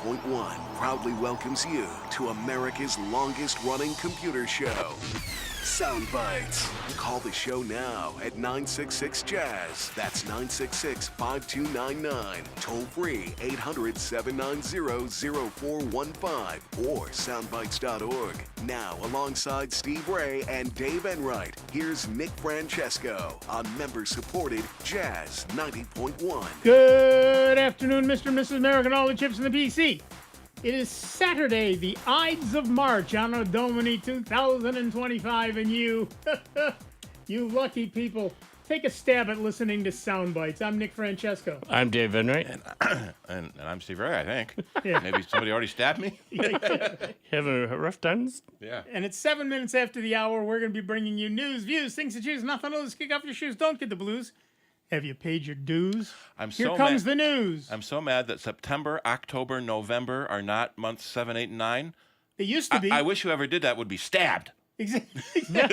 90.1 proudly welcomes you to America's longest-running computer show, Sound Bytes. Call the show now at 966-JAZZ. That's 966-5299. Toll free 800-790-0415 or soundbytes.org. Now, alongside Steve Ray and Dave Enright, here's Nick Francesco on member-supported Jazz 90.1. Good afternoon, Mr. and Mrs. American, all the chips in the PC. It is Saturday, the Ides of March, Anno Domini 2025, and you, you lucky people, take a stab at listening to Sound Bites. I'm Nick Francesco. I'm Dave Enright. And I'm Steve Ray, I think. Yeah. Maybe somebody already stabbed me? Have a rough time? Yeah. And it's 7 minutes after the hour. We're going to be bringing you news, views, things to choose, nothing to lose. Kick off your shoes, don't get the blues. Have you paid your dues? Here comes the news. I'm so mad that September, October, November are not months 7, 8, and 9. It used to be. I wish whoever did that would be stabbed. Exactly. Thank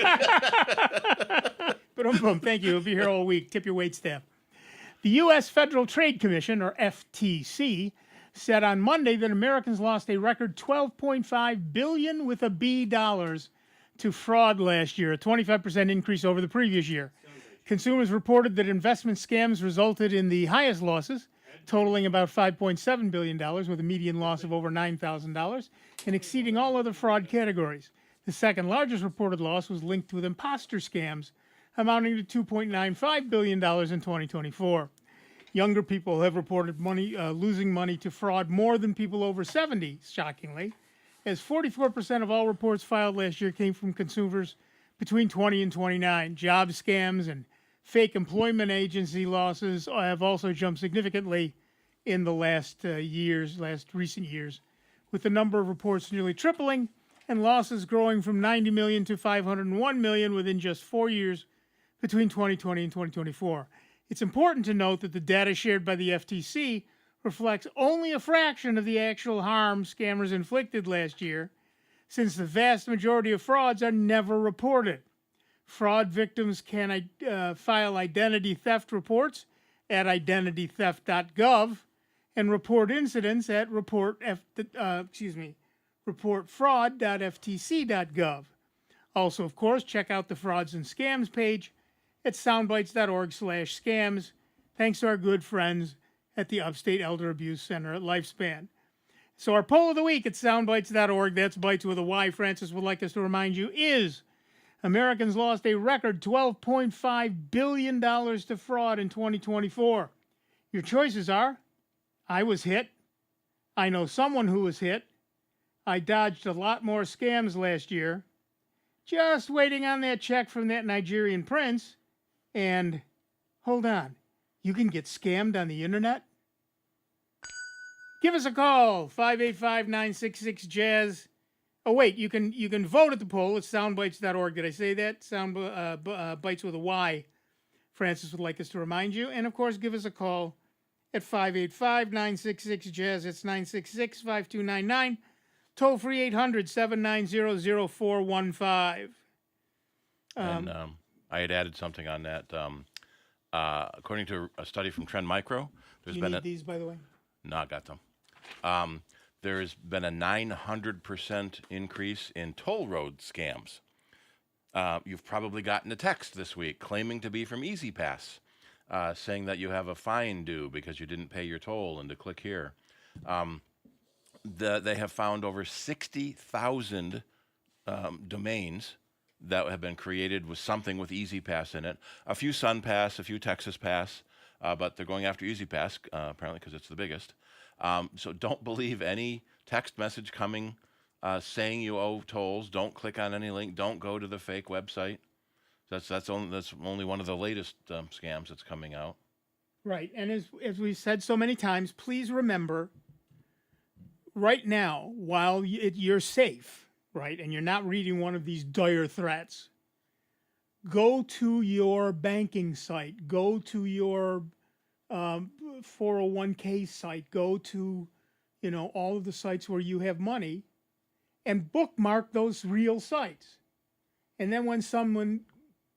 you. We'll be here all week. Tip your wait staff. The U.S. Federal Trade Commission, or FTC, said on Monday that Americans lost a record $12.5 billion with a B dollars to fraud last year, a 25% increase over the previous year. Consumers reported that investment scams resulted in the highest losses, totaling about $5.7 billion, with a median loss of over $9,000, and exceeding all other fraud categories. The second largest reported loss was linked with imposter scams, amounting to $2.95 billion in 2024. Younger people have reported losing money to fraud more than people over 70, shockingly, as 44% of all reports filed last year came from consumers between 20 and 29. Job scams and fake employment agency losses have also jumped significantly in the last recent years, with the number of reports nearly tripling and losses growing from 90 million to 501 million within just 4 years between 2020 and 2024. It's important to note that the data shared by the FTC reflects only a fraction of the actual harm scammers inflicted last year, since the vast majority of frauds are never reported. Fraud victims can file identity theft reports at identitytheft.gov and report incidents at reportfraud.ftc.gov. Also, of course, check out the Frauds and Scams page at soundbites.org/scams, thanks to our good friends at the Upstate Elder Abuse Center at Lifespan. So our poll of the week at soundbites.org, that's Bites with a Y, Francis would like us to remind you, is Americans lost a record $12.5 billion to fraud in 2024. Your choices are, I was hit, I know someone who was hit, I dodged a lot more scams last year, just waiting on that check from that Nigerian prince, and hold on, you can get scammed on the internet? Give us a call, 585-966-JAZZ. Oh, wait, you can vote at the poll at soundbites.org. Did I say that? Bites with a Y. Francis would like us to remind you. And, of course, give us a call at 585-966-JAZZ. It's 966-5299. Toll free 800-790-0415. I had added something on that. According to a study from Trend Micro, there's you been need these, by the way? No, I got them. There has been a 900% increase in toll road scams. You've probably gotten a text this week claiming to be from EasyPass, saying that you have a fine due because you didn't pay your toll and to click here. They have found over 60,000 domains that have been created with something with EasyPass in it. A few SunPass, a few Texas Pass, but they're going after EasyPass, apparently because it's the biggest. So don't believe any text message coming saying you owe tolls. Don't click on any link. Don't go to the fake website. That's only one of the latest scams that's coming out. Right, and as we've said so many times, please remember, right now, while you're safe, right, and you're not reading one of these dire threats, go to your banking site, go to your 401k site, go to, all of the sites where you have money, and bookmark those real sites. And then when someone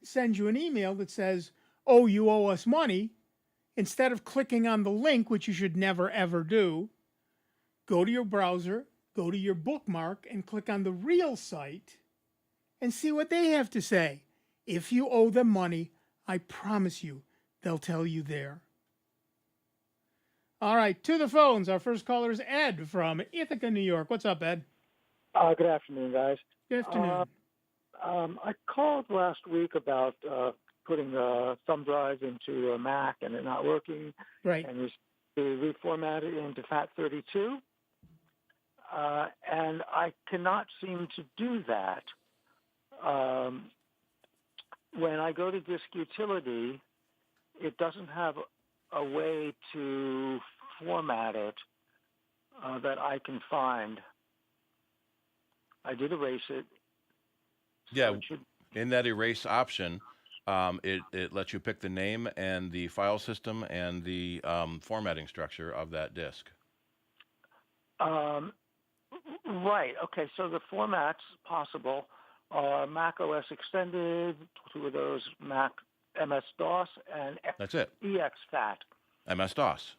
sends you an email that says, oh, you owe us money, instead of clicking on the link, which you should never, ever do, go to your browser, go to your bookmark, and click on the real site and see what they have to say. If you owe them money, I promise you, they'll tell you there. All right, to the phones. Our first caller is Ed from Ithaca, New York. What's up, Ed? Good afternoon, guys. Good afternoon. I called last week about putting the thumb drive into a Mac and it not working, Right. and to reformat it into FAT32. And I cannot seem to do that. When I go to Disk Utility, it doesn't have a way to format it that I can find. I did erase it. Yeah, So it should, in that erase option, it lets you pick the name and the file system and the formatting structure of that disk. right. Okay. So the formats possible are Mac OS Extended, two of those, Mac MS-DOS, and That's it. EXFAT. MS-DOS.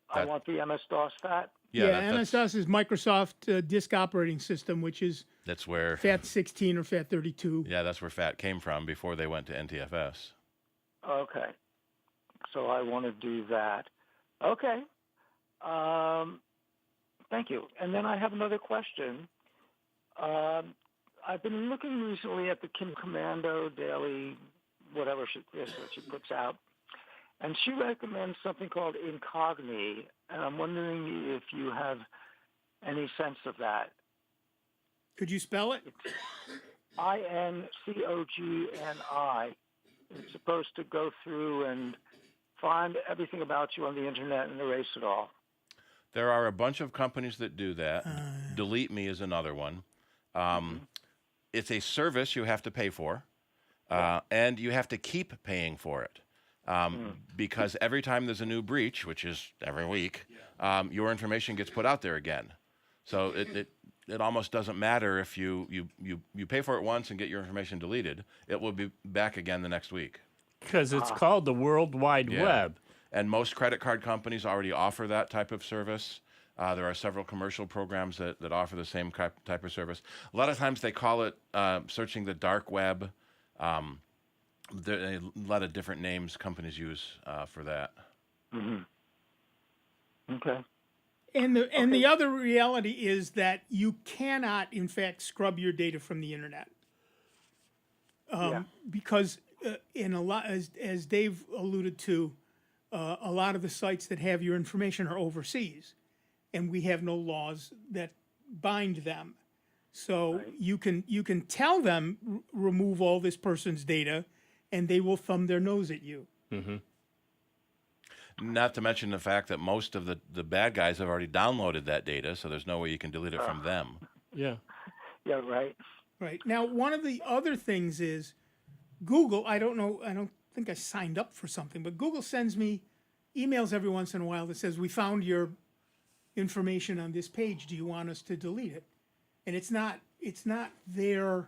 I That- want the MS-DOS FAT. Yeah, that's, MS-DOS is Microsoft Disk Operating System, which is that's where FAT16 or FAT32. yeah, that's where FAT came from before they went to NTFS. Okay. So I want to do that. Okay. Thank you. And then I have another question. I've been looking recently at the Kommando daily, whatever that she puts out, and she recommends something called Incogni, and I'm wondering if you have any sense of that. Could you spell it? Incogni. It's supposed to go through and find everything about you on the internet and erase it all. There are a bunch of companies that do that. Delete Me is another one. It's a service you have to pay for, and you have to keep paying for it. Because every time there's a new breach, which is every week, your information gets put out there again. So it almost doesn't matter if you pay for it once and get your information deleted. It will be back again the next week. Because it's called the World Wide Yeah. Web. And most credit card companies already offer that type of service. There are several commercial programs that offer the same type of service. A lot of times they call it searching the dark web. There are a lot of different names companies use for that. Okay. And the other reality is that you cannot, in fact, scrub your data from the internet. Because in a lot, as Dave alluded to, a lot of the sites that have your information are overseas, and we have no laws that bind them. So you can tell them remove all this person's data, and they will thumb their nose at you. Not to mention the fact that most of the bad guys have already downloaded that data, so there's no way you can delete it from them. Yeah. Yeah, right. Right. Now, one of the other things is Google, I don't think I signed up for something, but Google sends me emails every once in a while that says, we found your information on this page. Do you want us to delete it? And it's not their,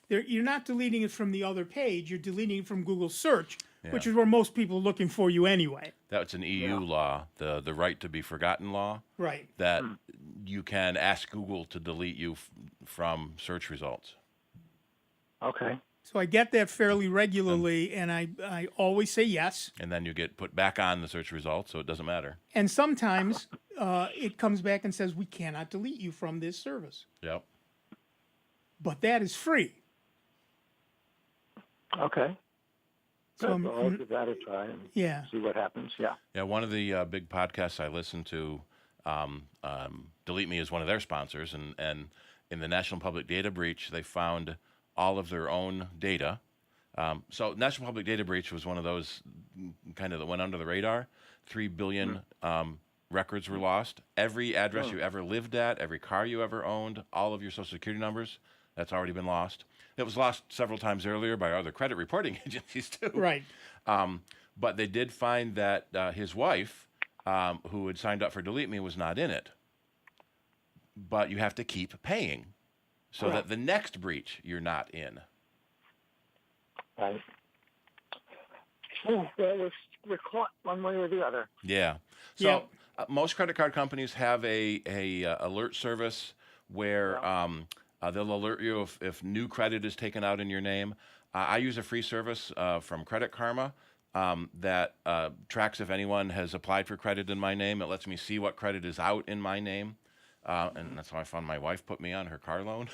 you're not deleting it from the other page. You're deleting it from Google search, which is where most people are looking for you anyway. That's an EU law, the right to be forgotten law. Right. That you can ask Google to delete you from search results. Okay. So I get that fairly regularly, and I always say yes. And then you get put back on the search results, so it doesn't matter. And sometimes it comes back and says, we cannot delete you from this service. Yep. But that is free. Okay. So Good. Well, I'll give that a try and see what happens. Yeah. Yeah, one of the big podcasts I listen to, Delete Me is one of their sponsors, and in the National Public Data Breach, they found all of their own data. So National Public Data Breach was one of those kind of that went under the radar. 3 billion records were lost. Every address you ever lived at, every car you ever owned, all of your Social Security numbers, that's already been lost. It was lost several times earlier by other credit reporting agencies too. Right. But they did find that his wife, who had signed up for Delete Me, was not in it. But you have to keep paying so that the next breach you're not in. Right. Well, we're caught one way or the other. Yeah. So Most credit card companies have a alert service where they'll alert you if new credit is taken out in your name. I use a free service from Credit Karma that tracks if anyone has applied for credit in my name. It lets me see what credit is out in my name, and that's how I found my wife put me on her car loan.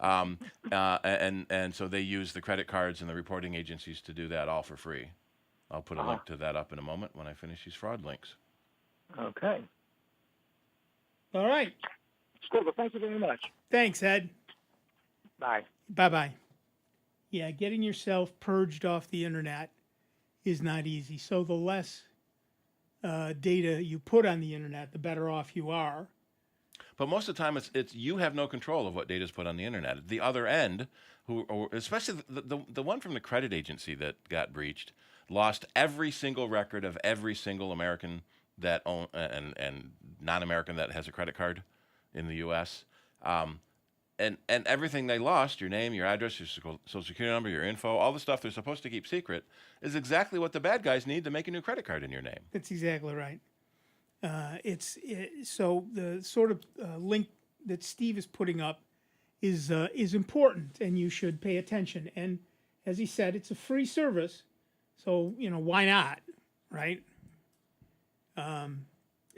And so they use the credit cards and the reporting agencies to do that all for free. I'll put a link to that up in a moment when I finish these fraud links. Okay. All right. Cool. Well, thank you very much. Thanks, Ed. Bye. Bye-bye. Yeah, getting yourself purged off the internet is not easy. So the less data you put on the internet, the better off you are. But most of the time, it's you have no control of what data is put on the internet. At the other end, or especially the one from the credit agency that got breached, lost every single record of every single American that own and non-American that has a credit card in the U.S. And everything they lost, your name, your address, your social security number, your info, all the stuff they're supposed to keep secret, is exactly what the bad guys need to make a new credit card in your name. That's exactly right. So the sort of link that Steve is putting up is important, and you should pay attention. And as he said, it's a free service, so why not, right? And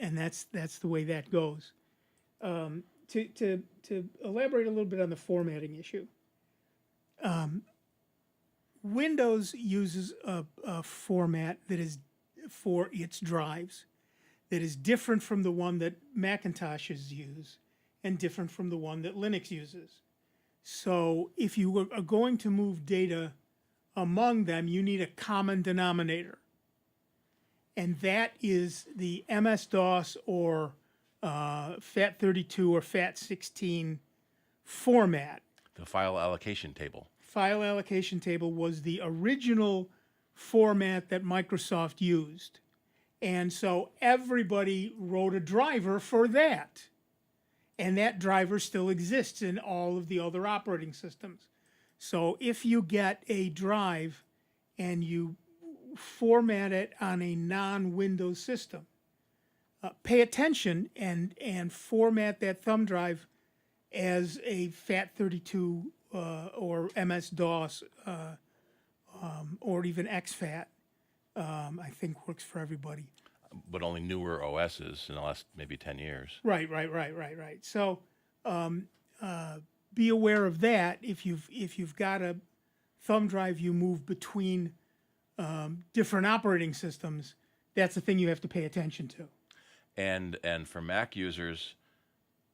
that's the way that goes. To elaborate a little bit on the formatting issue, Windows uses a format that is for its drives that is different from the one that Macintoshes use and different from the one that Linux uses. So if you are going to move data among them, you need a common denominator. And that is the MS-DOS or FAT32 or FAT16 format. The file allocation table. File allocation table was the original format that Microsoft used. And so everybody wrote a driver for that. And that driver still exists in all of the other operating systems. So if you get a drive and you format it on a non-Windows system, pay attention and format that thumb drive as a FAT32 or MS-DOS or even exFAT. I think works for everybody. But only newer OSs in the last maybe 10 years. Right. So be aware of that. If you've got a thumb drive you move between different operating systems, that's the thing you have to pay attention to. And for Mac users,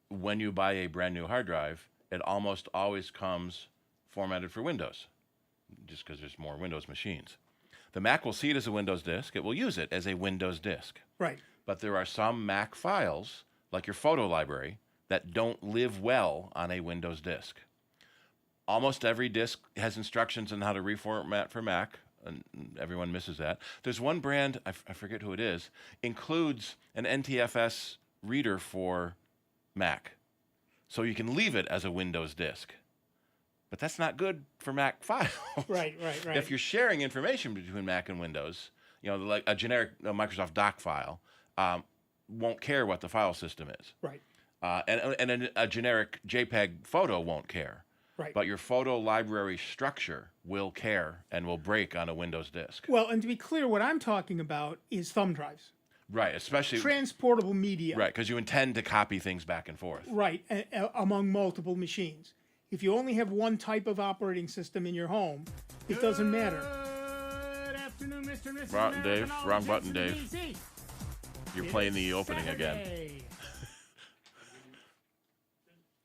when you buy a brand new hard drive, it almost always comes formatted for Windows, just because there's more Windows machines. The Mac will see it as a Windows disk. It will use it as a Windows disk. Right. But there are some Mac files, like your photo library, that don't live well on a Windows disk. Almost every disk has instructions on how to reformat for Mac, and everyone misses that. There's one brand, I forget who it is, includes an NTFS reader for Mac. So you can leave it as a Windows disk. But that's not good for Mac files. Right. If you're sharing information between Mac and Windows, like a generic Microsoft doc file, won't care what the file system is. Right. And a generic JPEG photo won't care. Right. But your photo library structure will care and will break on a Windows disk. Well, and to be clear, what I'm talking about is thumb drives. Right, especially transportable media. Right, because you intend to copy things back and forth. Right, among multiple machines. If you only have one type of operating system in your home, it doesn't matter. Good afternoon, Mr. and Mrs. Wrong, Dave. American. Wrong button, Dave. You're playing the opening again.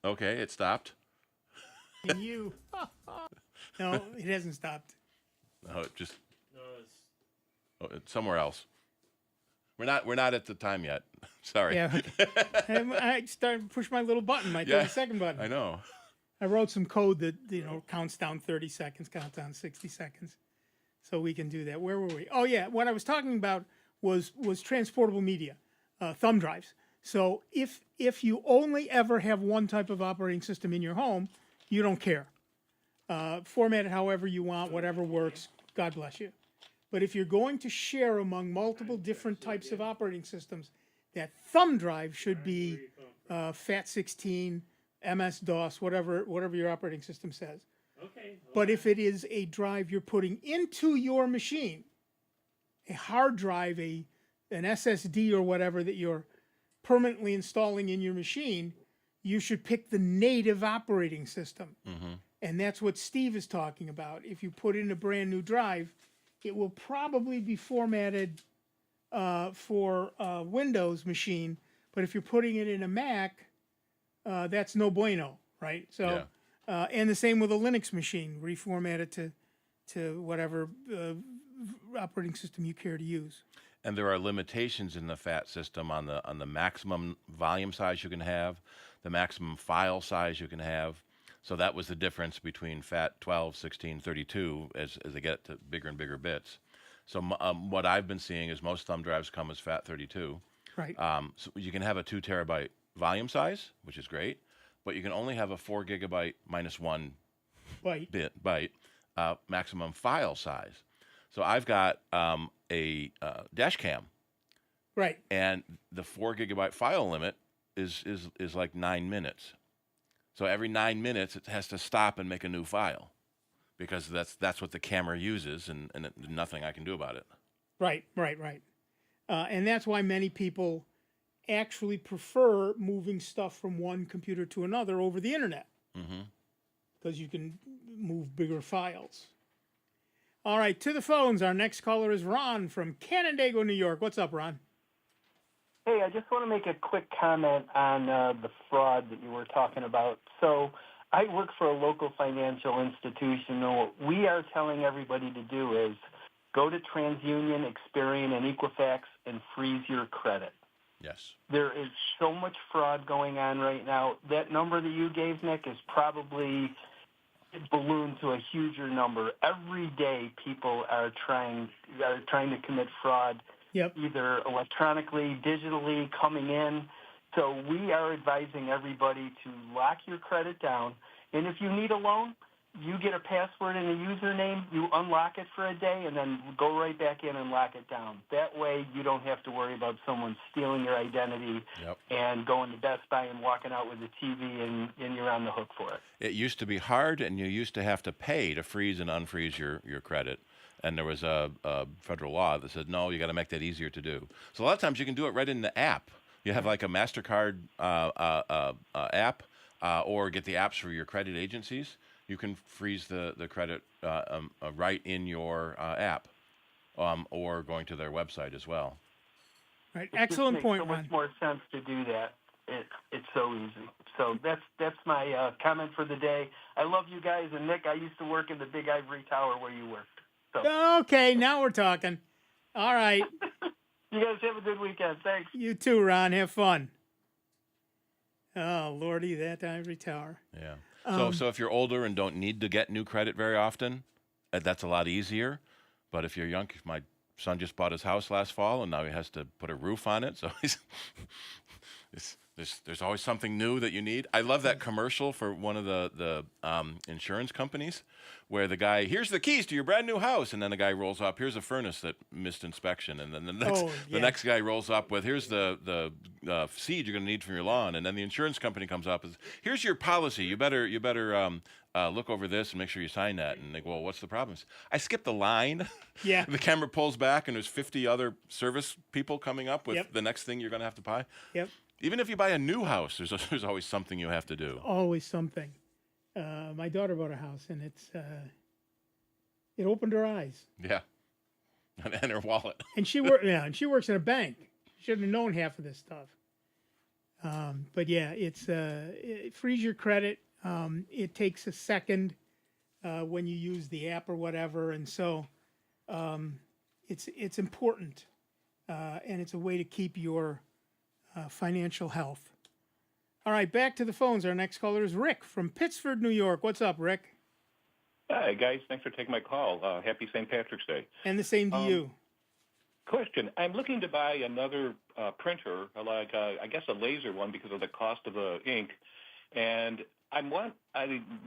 Okay, it stopped. And you. No, it hasn't stopped. No, it just. It's somewhere else. We're not at the time yet. Sorry. Yeah. I started to push my little button, my 30-second button. I know. I wrote some code that counts down 30 seconds, counts down 60 seconds, so we can do that. Where were we? Oh yeah, what I was talking about was transportable media, thumb drives. So if you only ever have one type of operating system in your home, you don't care. Format it however you want, whatever works. God bless you. But if you're going to share among multiple different types of operating systems, that thumb drive should be FAT16, MS-DOS, whatever your operating system says. Okay. But if it is a drive you're putting into your machine, a hard drive, an SSD or whatever that you're permanently installing in your machine, you should pick the native operating system. And that's what Steve is talking about. If you put in a brand new drive, it will probably be formatted for a Windows machine. But if you're putting it in a Mac, that's no bueno, right? So, and the same with a Linux machine, reformat it to whatever operating system you care to use. And there are limitations in the FAT system on the maximum volume size you can have, the maximum file size you can have. So that was the difference between FAT 12, 16, 32 as they get to bigger and bigger bits. So what I've been seeing is most thumb drives come as FAT 32. Right. So you can have a 2 terabyte volume size, which is great, but you can only have a 4 gigabyte minus 1 byte maximum file size. So I've got a dash cam. Right. And the 4 gigabyte file limit is like 9 minutes. So every 9 minutes, it has to stop and make a new file because that's what the camera uses, and nothing I can do about it. Right. And that's why many people actually prefer moving stuff from one computer to another over the internet. Because you can move bigger files. All right, to the phones. Our next caller is Ron from Canandaigua, New York. What's up, Ron? Hey, I just want to make a quick comment on the fraud that you were talking about. So I work for a local financial institution, and what we are telling everybody to do is go to TransUnion, Experian, and Equifax and freeze your credit. Yes. There is so much fraud going on right now. That number that you gave, Nick, is probably ballooned to a huger number. Every day people are trying to commit fraud. Yep. Either electronically, digitally, coming in. So we are advising everybody to lock your credit down. And if you need a loan, you get a password and a username, you unlock it for a day, and then go right back in and lock it down. That way you don't have to worry about someone stealing your identity and going to Best Buy and walking out with a TV and you're on the hook for it. It used to be hard, and you used to have to pay to freeze and unfreeze your credit. And there was a federal law that said, no, you got to make that easier to do. So a lot of times you can do it right in the app. You have like a MasterCard app or get the apps for your credit agencies. You can freeze the credit right in your app or going to their website as well. Right. It Excellent just point, makes so Ron. much more sense to do that. It's so easy. So that's my comment for the day. I love you guys. And, Nick, I used to work in the Big Ivory Tower where you worked. So. Okay, now we're talking. All right. You guys have a good weekend. Thanks. You too, Ron. Have fun. Oh, Lordy, that ivory tower. Yeah. So if you're older and don't need to get new credit very often, that's a lot easier. But if you're young, my son just bought his house last fall, and now he has to put a roof on it. So there's always something new that you need. I love that commercial for one of the insurance companies where the guy, here's the keys to your brand new house, and then the guy rolls up, here's a furnace that missed inspection, and then the next guy rolls up with, here's the seed you're going to need from your lawn, and then the insurance company comes up and here's your policy. You better look over this and make sure you sign that. And they go, well, what's the problem? I skipped the line. Yeah. The camera pulls back, and there's 50 other service people coming up with Yep. the next thing you're going to have to buy. Yep. Even if you buy a new house, there's always something you have to do. Always something. My daughter bought a house, and it opened her eyes. Yeah. And her wallet. And she works in a bank. Should have known half of this stuff. But yeah, it's freeze your credit. It takes a second when you use the app or whatever, and so it's important, and it's a way to keep your financial health. All right, back to the phones. Our next caller is Rick from Pittsford, New York. What's up, Rick? Hi, guys. Thanks for taking my call. Happy St. Patrick's Day. And the same to you. Question. I'm looking to buy another printer, like I guess a laser one because of the cost of the ink. And I'd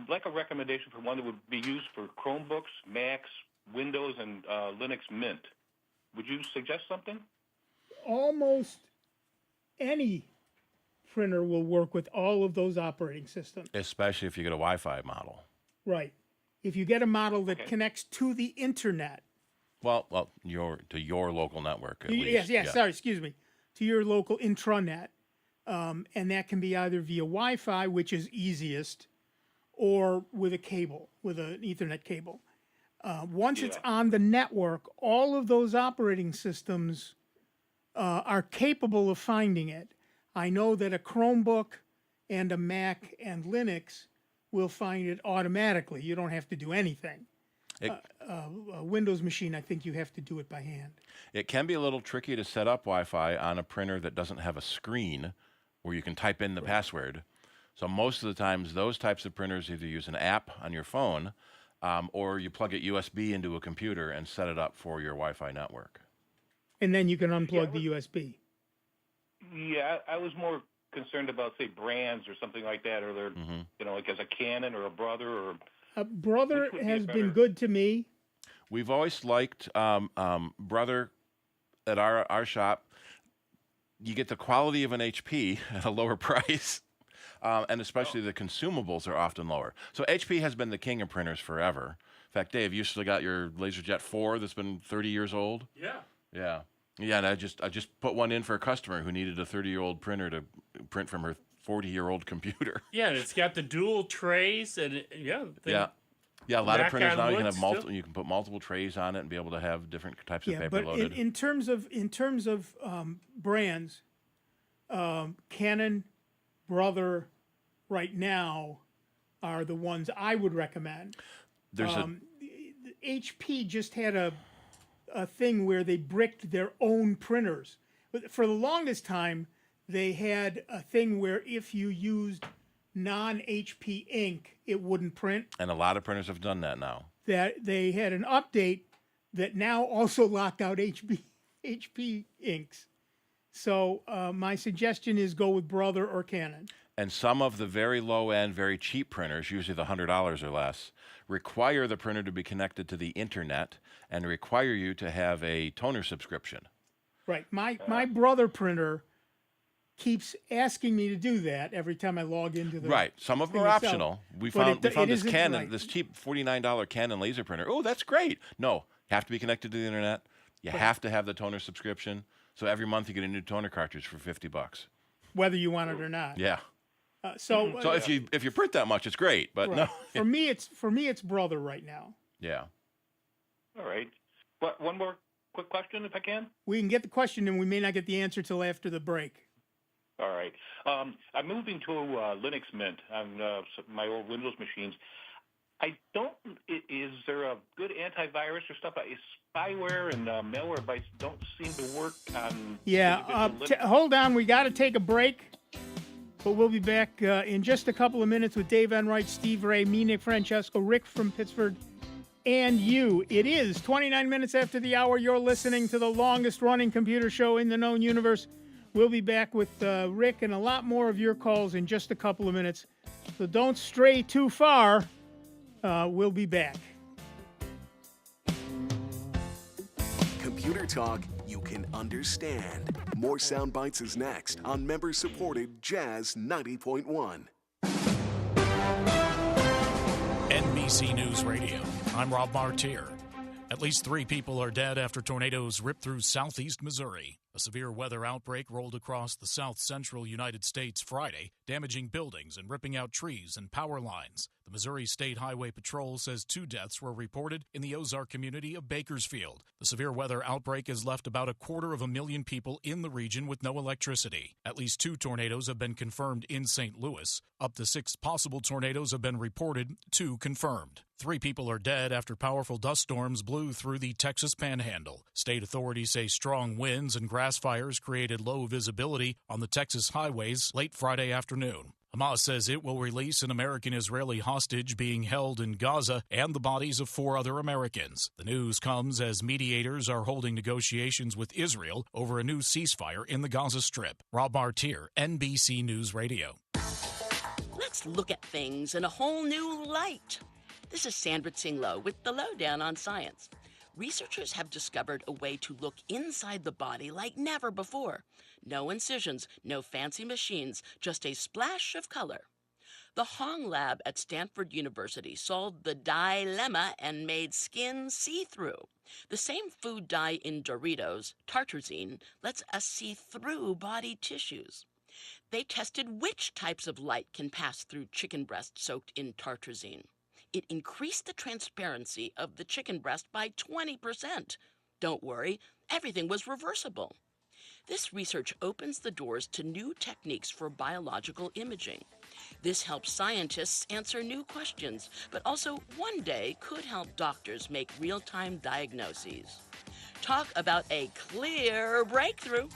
like a recommendation for one that would be used for Chromebooks, Macs, Windows and Linux Mint. Would you suggest something? Almost any printer will work with all of those operating systems. Especially if you get a Wi-Fi model. Right. If you get a model that connects to the internet. Well, to your local network at least. Yes. Sorry, excuse me. To your local intranet, and that can be either via Wi-Fi, which is easiest, or with a cable, with an Ethernet cable. Once it's on the network, all of those operating systems are capable of finding it. I know that a Chromebook and a Mac and Linux will find it automatically. You don't have to do anything. A Windows machine, I think you have to do it by hand. It can be a little tricky to set up Wi-Fi on a printer that doesn't have a screen where you can type in the password. So most of the times, those types of printers either use an app on your phone or you plug it USB into a computer and set it up for your Wi-Fi network. And then you can unplug the USB. Yeah, I was more concerned about, say, brands or something like that, or they're, like as a Canon or a Brother or... A Brother has been good to me. We've always liked Brother at our shop. You get the quality of an HP at a lower price, and especially the consumables are often lower. So HP has been the king of printers forever. In fact, Dave, you still got your LaserJet 4 that's been 30 years old? Yeah. Yeah, and I just put one in for a customer who needed a 30-year-old printer to print from her 40-year-old computer. Yeah, and it's got the dual trays, and a lot of printers now you can have multiple. You can put multiple trays on it and be able to have different types of paper but loaded. in terms of brands, Canon, Brother, right now, are the ones I would recommend. There's HP just had a thing where they bricked their own printers. For the longest time, they had a thing where if you used non-HP ink, it wouldn't print. And a lot of printers have done that now. That they had an update that now also locked out HP inks. So my suggestion is go with Brother or Canon. And some of the very low-end, very cheap printers, usually the $100 or less, require the printer to be connected to the internet and require you to have a toner subscription. Right. My Brother printer keeps asking me to do that every time I log into the... Right. Some of them are optional. We found this Canon, this cheap $49 Canon laser printer. Oh, that's great. No, have to be connected to the internet. You have to have the toner subscription. So every month you get a new toner cartridge for $50. Whether you want it or not. Yeah. So if you print that much, it's great. But no. For me, it's Brother right now. Yeah. All right. But one more quick question, if I can. We can get the question, and we may not get the answer till after the break. All right. I'm moving to Linux Mint on my old Windows machines. Is there a good antivirus or stuff? Spyware and malware bytes don't seem to work on... Yeah, hold on. We got to take a break. But we'll be back in just a couple of minutes with Dave Enright, Steve Ray, me, Nick Francesco, Rick from Pittsford, and you. It is 29 minutes after the hour. You're listening to the longest-running computer show in the known universe. We'll be back with Rick and a lot more of your calls in just a couple of minutes. So don't stray too far. We'll be back. Computer talk you can understand. More Sound Bites is next on member-supported Jazz 90.1. NBC News Radio. I'm Rob Martier. At least 3 people are dead after tornadoes ripped through southeast Missouri. A severe weather outbreak rolled across the south-central United States Friday, damaging buildings and ripping out trees and power lines. The Missouri State Highway Patrol says 2 deaths were reported in the Ozark community of Bakersfield. The severe weather outbreak has left about 250,000 people in the region with no electricity. At least 2 tornadoes have been confirmed in St. Louis. Up to 6 possible tornadoes have been reported, 2 confirmed. 3 people are dead after powerful dust storms blew through the Texas Panhandle. State authorities say strong winds and grass fires created low visibility on the Texas highways late Friday afternoon. Hamas says it will release an American-Israeli hostage being held in Gaza and the bodies of 4 other Americans. The news comes as mediators are holding negotiations with Israel over a new ceasefire in the Gaza Strip. Rob Martier, NBC News Radio. Let's look at things in a whole new light. This is Sandra Tsing-Loh with the Lowdown on Science. Researchers have discovered a way to look inside the body like never before. No incisions, no fancy machines, just a splash of color. The Hong Lab at Stanford University solved the dilemma and made skin see-through. The same food dye in Doritos, tartrazine, lets us see through body tissues. They tested which types of light can pass through chicken breast soaked in tartrazine. It increased the transparency of the chicken breast by 20%. Don't worry, everything was reversible. This research opens the doors to new techniques for biological imaging. This helps scientists answer new questions, but also one day could help doctors make real-time diagnoses. Talk about a clear breakthrough.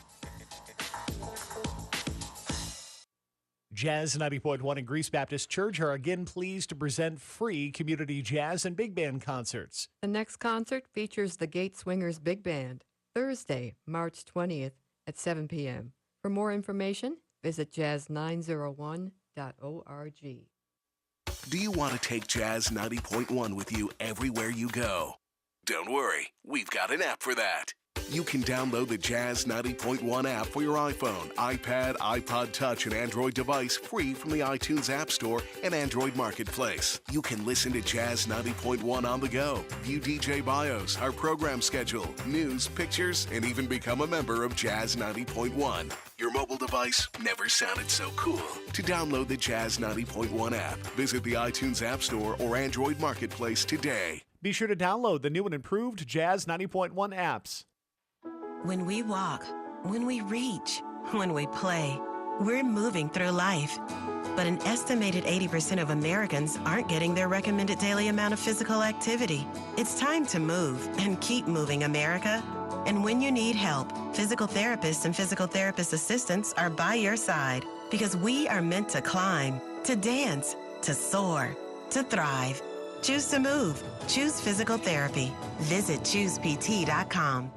Jazz 90.1 and Greece Baptist Church are again pleased to present free community jazz and big band concerts. The next concert features the Gate Swingers Big Band, Thursday, March 20th at 7 p.m. For more information, visit jazz901.org. Do you want to take Jazz 90.1 with you everywhere you go? Don't worry, we've got an app for that. You can download the Jazz 90.1 app for your iPhone, iPad, iPod Touch, and Android device free from the iTunes App Store and Android Marketplace. You can listen to Jazz 90.1 on the go, view DJ bios, our program schedule, news, pictures, and even become a member of Jazz 90.1. Your mobile device never sounded so cool. To download the Jazz 90.1 app, visit the iTunes App Store or Android Marketplace today. Be sure to download the new and improved Jazz 90.1 apps. When we walk, when we reach, when we play, we're moving through life. But an estimated 80% of Americans aren't getting their recommended daily amount of physical activity. It's time to move and keep moving, America. And when you need help, physical therapists and physical therapist assistants are by your side because we are meant to climb, to dance, to soar, to thrive. Choose to move. Choose physical therapy. Visit ChoosePT.com.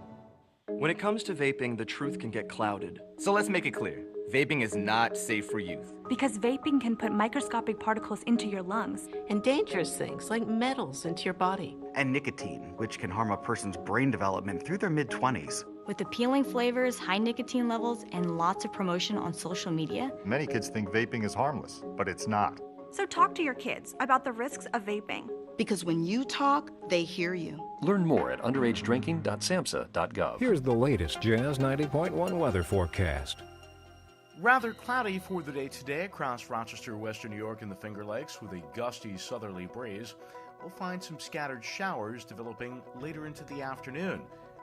When it comes to vaping, the truth can get clouded. So let's make it clear. Vaping is not safe for youth. Because vaping can put microscopic particles into your lungs. And dangerous things like metals into your body. And nicotine, which can harm a person's brain development through their mid-20s. With appealing flavors, high nicotine levels, and lots of promotion on social media. Many kids think vaping is harmless, but it's not. So talk to your kids about the risks of vaping. Because when you talk, they hear you. Learn more at underagedrinking.samhsa.gov. Here's the latest Jazz 90.1 weather forecast. Rather cloudy for the day today across Rochester, Western New York, and the Finger Lakes with a gusty southerly breeze. We'll find some scattered showers developing later into the afternoon.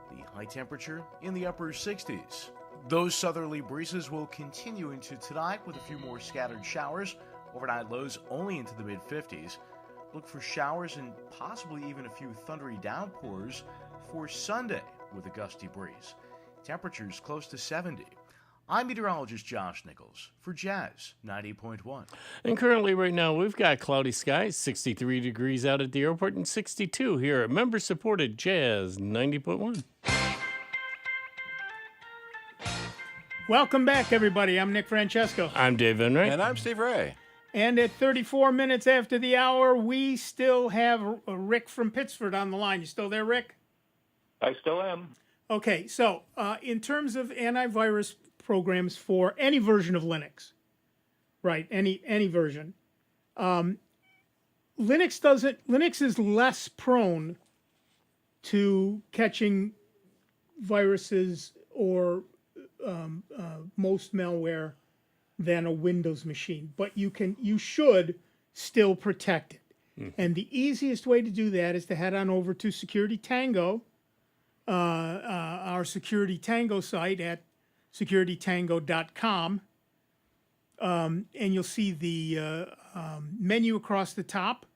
The high temperature in the upper 60s. Those southerly breezes will continue into tonight with a few more scattered showers. Overnight lows only into the mid-50s. Look for showers and possibly even a few thundery downpours for Sunday with a gusty breeze. Temperatures close to 70. I'm meteorologist Josh Nichols for Jazz 90.1. And currently right now we've got cloudy skies, 63 degrees out at the airport and 62 here at member-supported Jazz 90.1. Welcome back, everybody. I'm Nick Francesco. I'm Dave Enright. And I'm Steve Ray. And at 34 minutes after the hour, we still have Rick from Pittsford on the line. You still there, Rick? I still am. Okay, so in terms of antivirus programs for any version of Linux, right? Any version, Linux is less prone to catching viruses or most malware than a Windows machine, but you should still protect it. And the easiest way to do that is to head on over to Security Tango, our Security Tango site at securitytango.com, and you'll see the menu across the top.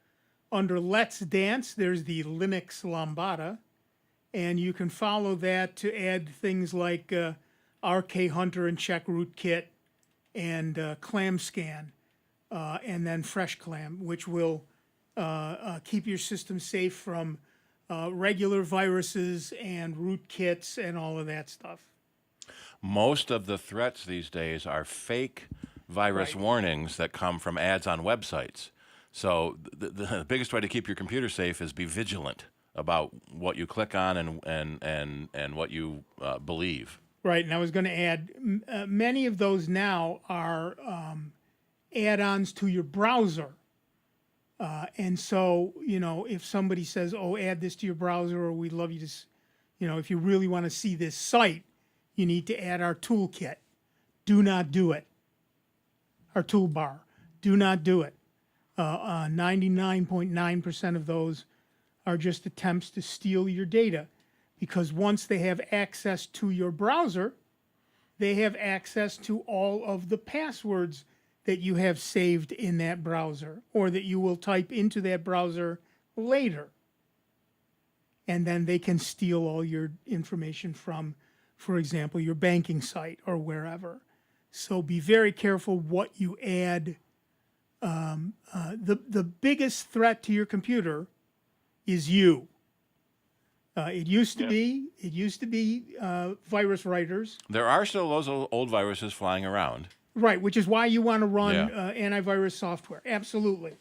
Under Let's Dance, there's the Linux Lambada, and you can follow that to add things like RK Hunter and Check Rootkit, and Clam Scan, and then Fresh Clam, which will keep your system safe from regular viruses and rootkits and all of that stuff. Most of the threats these days are fake virus warnings that come from ads on websites. So the biggest way to keep your computer safe is be vigilant about what you click on and what you believe. Right, and I was going to add, many of those now are add-ons to your browser. And so, if somebody says, oh, add this to your browser, or we'd love you to, if you really want to see this site, you need to add our toolkit. Do not do it. Our toolbar. Do not do it. 99.9% of those are just attempts to steal your data, because once they have access to your browser, they have access to all of the passwords that you have saved in that browser or that you will type into that browser later. And then they can steal all your information from, for example, your banking site or wherever. So be very careful what you add. The biggest threat to your computer is you. It used to be virus writers. There are still those old viruses flying around. Right, which is why you want to run antivirus software. Absolutely.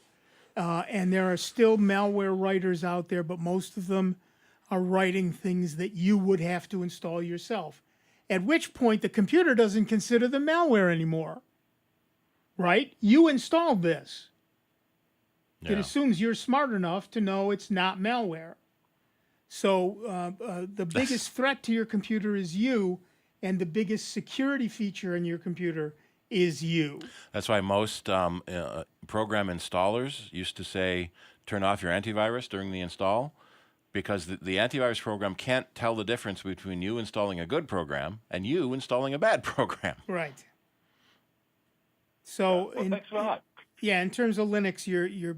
And there are still malware writers out there, but most of them are writing things that you would have to install yourself. At which point the computer doesn't consider them malware anymore. Right? You installed this. Yeah. It assumes you're smart enough to know it's not malware. So the biggest threat to your computer is you, and the biggest security feature in your computer is you. That's why most program installers used to say, turn off your antivirus during the install, because the antivirus program can't tell the difference between you installing a good program and you installing a bad program. Right. So, thanks a lot. Yeah, in terms of Linux, you're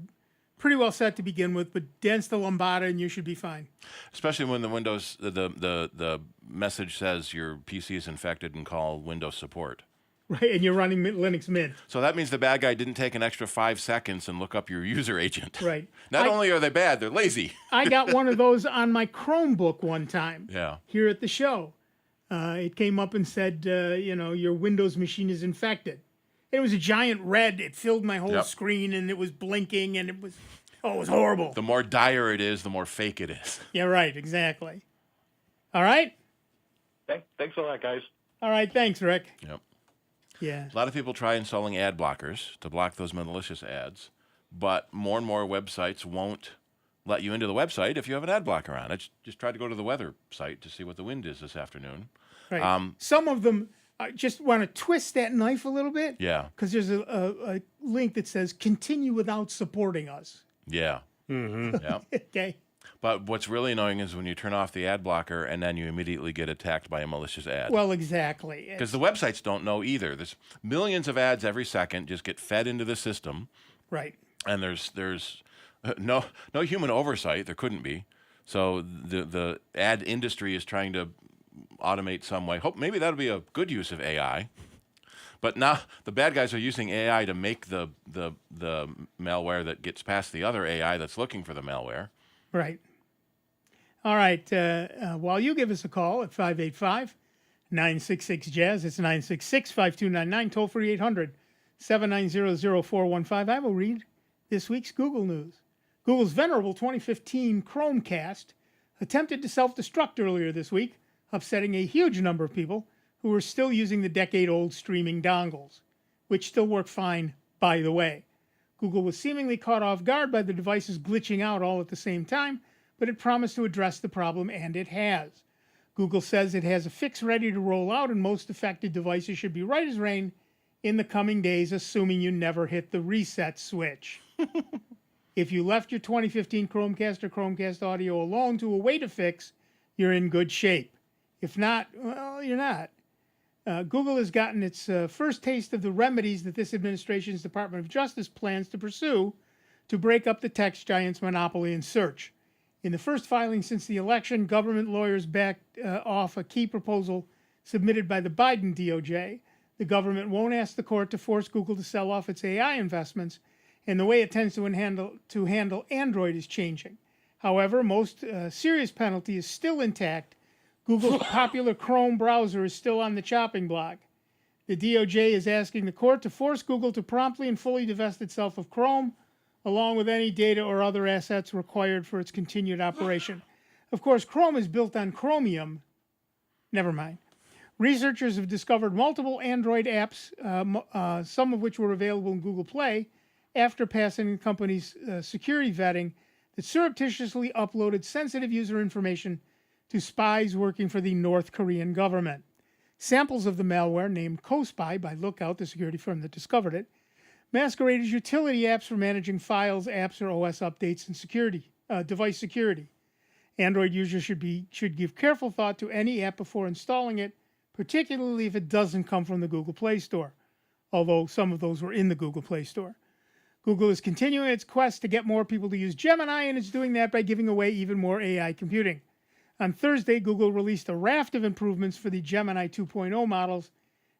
pretty well set to begin with, but dense the lambda and you should be fine. Especially when the Windows the message says your PC is infected and call Windows support. Right, and you're running Linux Mint. So that means the bad guy didn't take an extra 5 seconds and look up your user agent. Right. Not only are they bad, they're lazy. I got one of those on my Chromebook one time. Yeah. Here at the show. It came up and said, your Windows machine is infected. It was a giant red. It filled my whole screen, and it was blinking, and it was horrible. The more dire it is, the more fake it is. Yeah, right, exactly. All right? Thanks a lot, guys. All right, thanks, Rick. Yep. Yeah. A lot of people try installing ad blockers to block those malicious ads, but more and more websites won't let you into the website if you have an ad blocker on. I just tried to go to the weather site to see what the wind is this afternoon. Right. Some of them just want to twist that knife a little bit. Yeah. Because there's a link that says, continue without supporting us. Yeah. Mm-hmm. Yeah. Okay. But what's really annoying is when you turn off the ad blocker and then you immediately get attacked by a malicious ad. Well, exactly. Because the websites don't know either. There's millions of ads every second just get fed into the system. Right. And there's no human oversight. There couldn't be. So the ad industry is trying to automate some way. Hope maybe that'll be a good use of AI. But now the bad guys are using AI to make the malware that gets past the other AI that's looking for the malware. Right. All right. While you give us a call at 585-966-JAZZ, it's 966-5299, toll free 800-790-0415. I will read this week's Google News. Google's venerable 2015 Chromecast attempted to self-destruct earlier this week, upsetting a huge number of people who were still using the decade-old streaming dongles, which still work fine, by the way. Google was seemingly caught off guard by the devices glitching out all at the same time, but it promised to address the problem, and it has. Google says it has a fix ready to roll out, and most affected devices should be right as rain in the coming days, assuming you never hit the reset switch. If you left your 2015 Chromecast or Chromecast Audio alone to await a fix, you're in good shape. If not, well, you're not. Google has gotten its first taste of the remedies that this administration's Department of Justice plans to pursue to break up the text giant's monopoly in search. In the first filing since the election, government lawyers backed off a key proposal submitted by the Biden DOJ. The government won't ask the court to force Google to sell off its AI investments, and the way it tends to handle Android is changing. However, most serious penalty is still intact. Google's popular Chrome browser is still on the chopping block. The DOJ is asking the court to force Google to promptly and fully divest itself of Chrome, along with any data or other assets required for its continued operation. Of course, Chrome is built on Chromium. Never mind. Researchers have discovered multiple Android apps, some of which were available in Google Play, after passing the company's security vetting that surreptitiously uploaded sensitive user information to spies working for the North Korean government. Samples of the malware, named CoSpy by Lookout, the security firm that discovered it, masquerade as utility apps for managing files, apps, or OS updates and security, device security. Android users should give careful thought to any app before installing it, particularly if it doesn't come from the Google Play Store, although some of those were in the Google Play Store. Google is continuing its quest to get more people to use Gemini, and it's doing that by giving away even more AI computing. On Thursday, Google released a raft of improvements for the Gemini 2.0 models.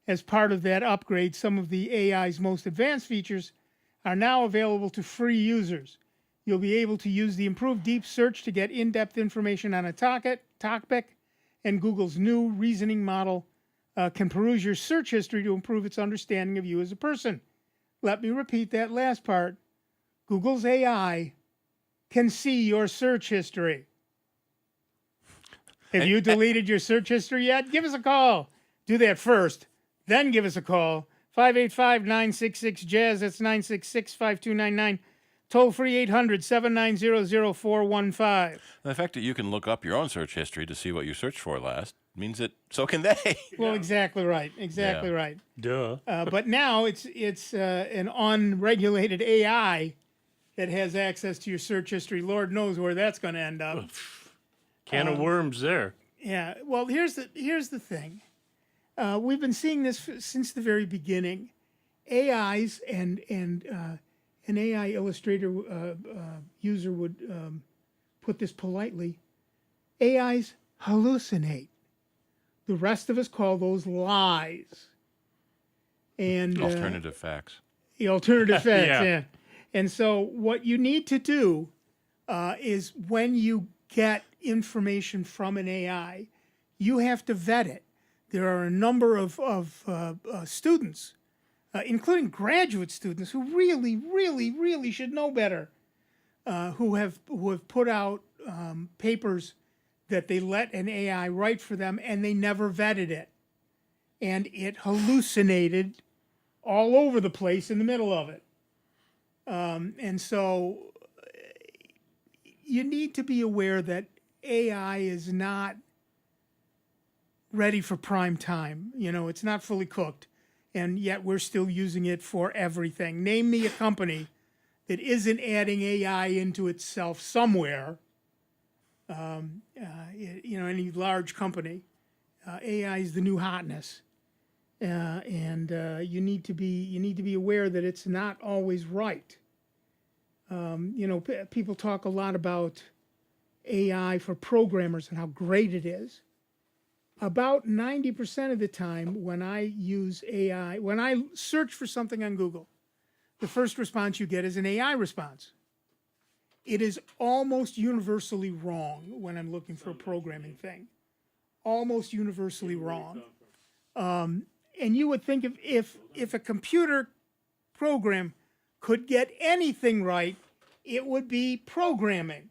As part of that upgrade, some of the AI's most advanced features are now available to free users. You'll be able to use the improved deep search to get in-depth information on a topic, and Google's new reasoning model can peruse your search history to improve its understanding of you as a person. Let me repeat that last part. Google's AI can see your search history. Have you deleted your search history yet? Give us a call. Do that first, then give us a call. 585-966-JAZZ. That's 966-5299. Toll free 800-790-0415. The fact that you can look up your own search history to see what you searched for last means that so can they. Well, exactly right. Exactly right. Duh. But now it's an unregulated AI that has access to your search history. Lord knows where that's going to end up. Can of worms there. Yeah. Well, here's the thing. We've been seeing this since the very beginning. AIs and an AI Illustrator user would put this politely. AIs hallucinate. The rest of us call those lies. And alternative facts. The alternative facts, yeah. And so what you need to do is when you get information from an AI, you have to vet it. There are a number of students, including graduate students, who really, really, really should know better, who have put out papers that they let an AI write for them, and they never vetted it. And it hallucinated all over the place in the middle of it. And so you need to be aware that AI is not ready for prime time. You know, it's not fully cooked, and yet we're still using it for everything. Name me a company that isn't adding AI into itself somewhere. Any large company, AI is the new hotness, and you need to be aware that it's not always right. People talk a lot about AI for programmers and how great it is. About 90% of the time when I use AI, when I search for something on Google, the first response you get is an AI response. It is almost universally wrong when I'm looking for a programming thing. Almost universally wrong. And you would think if a computer program could get anything right, it would be programming.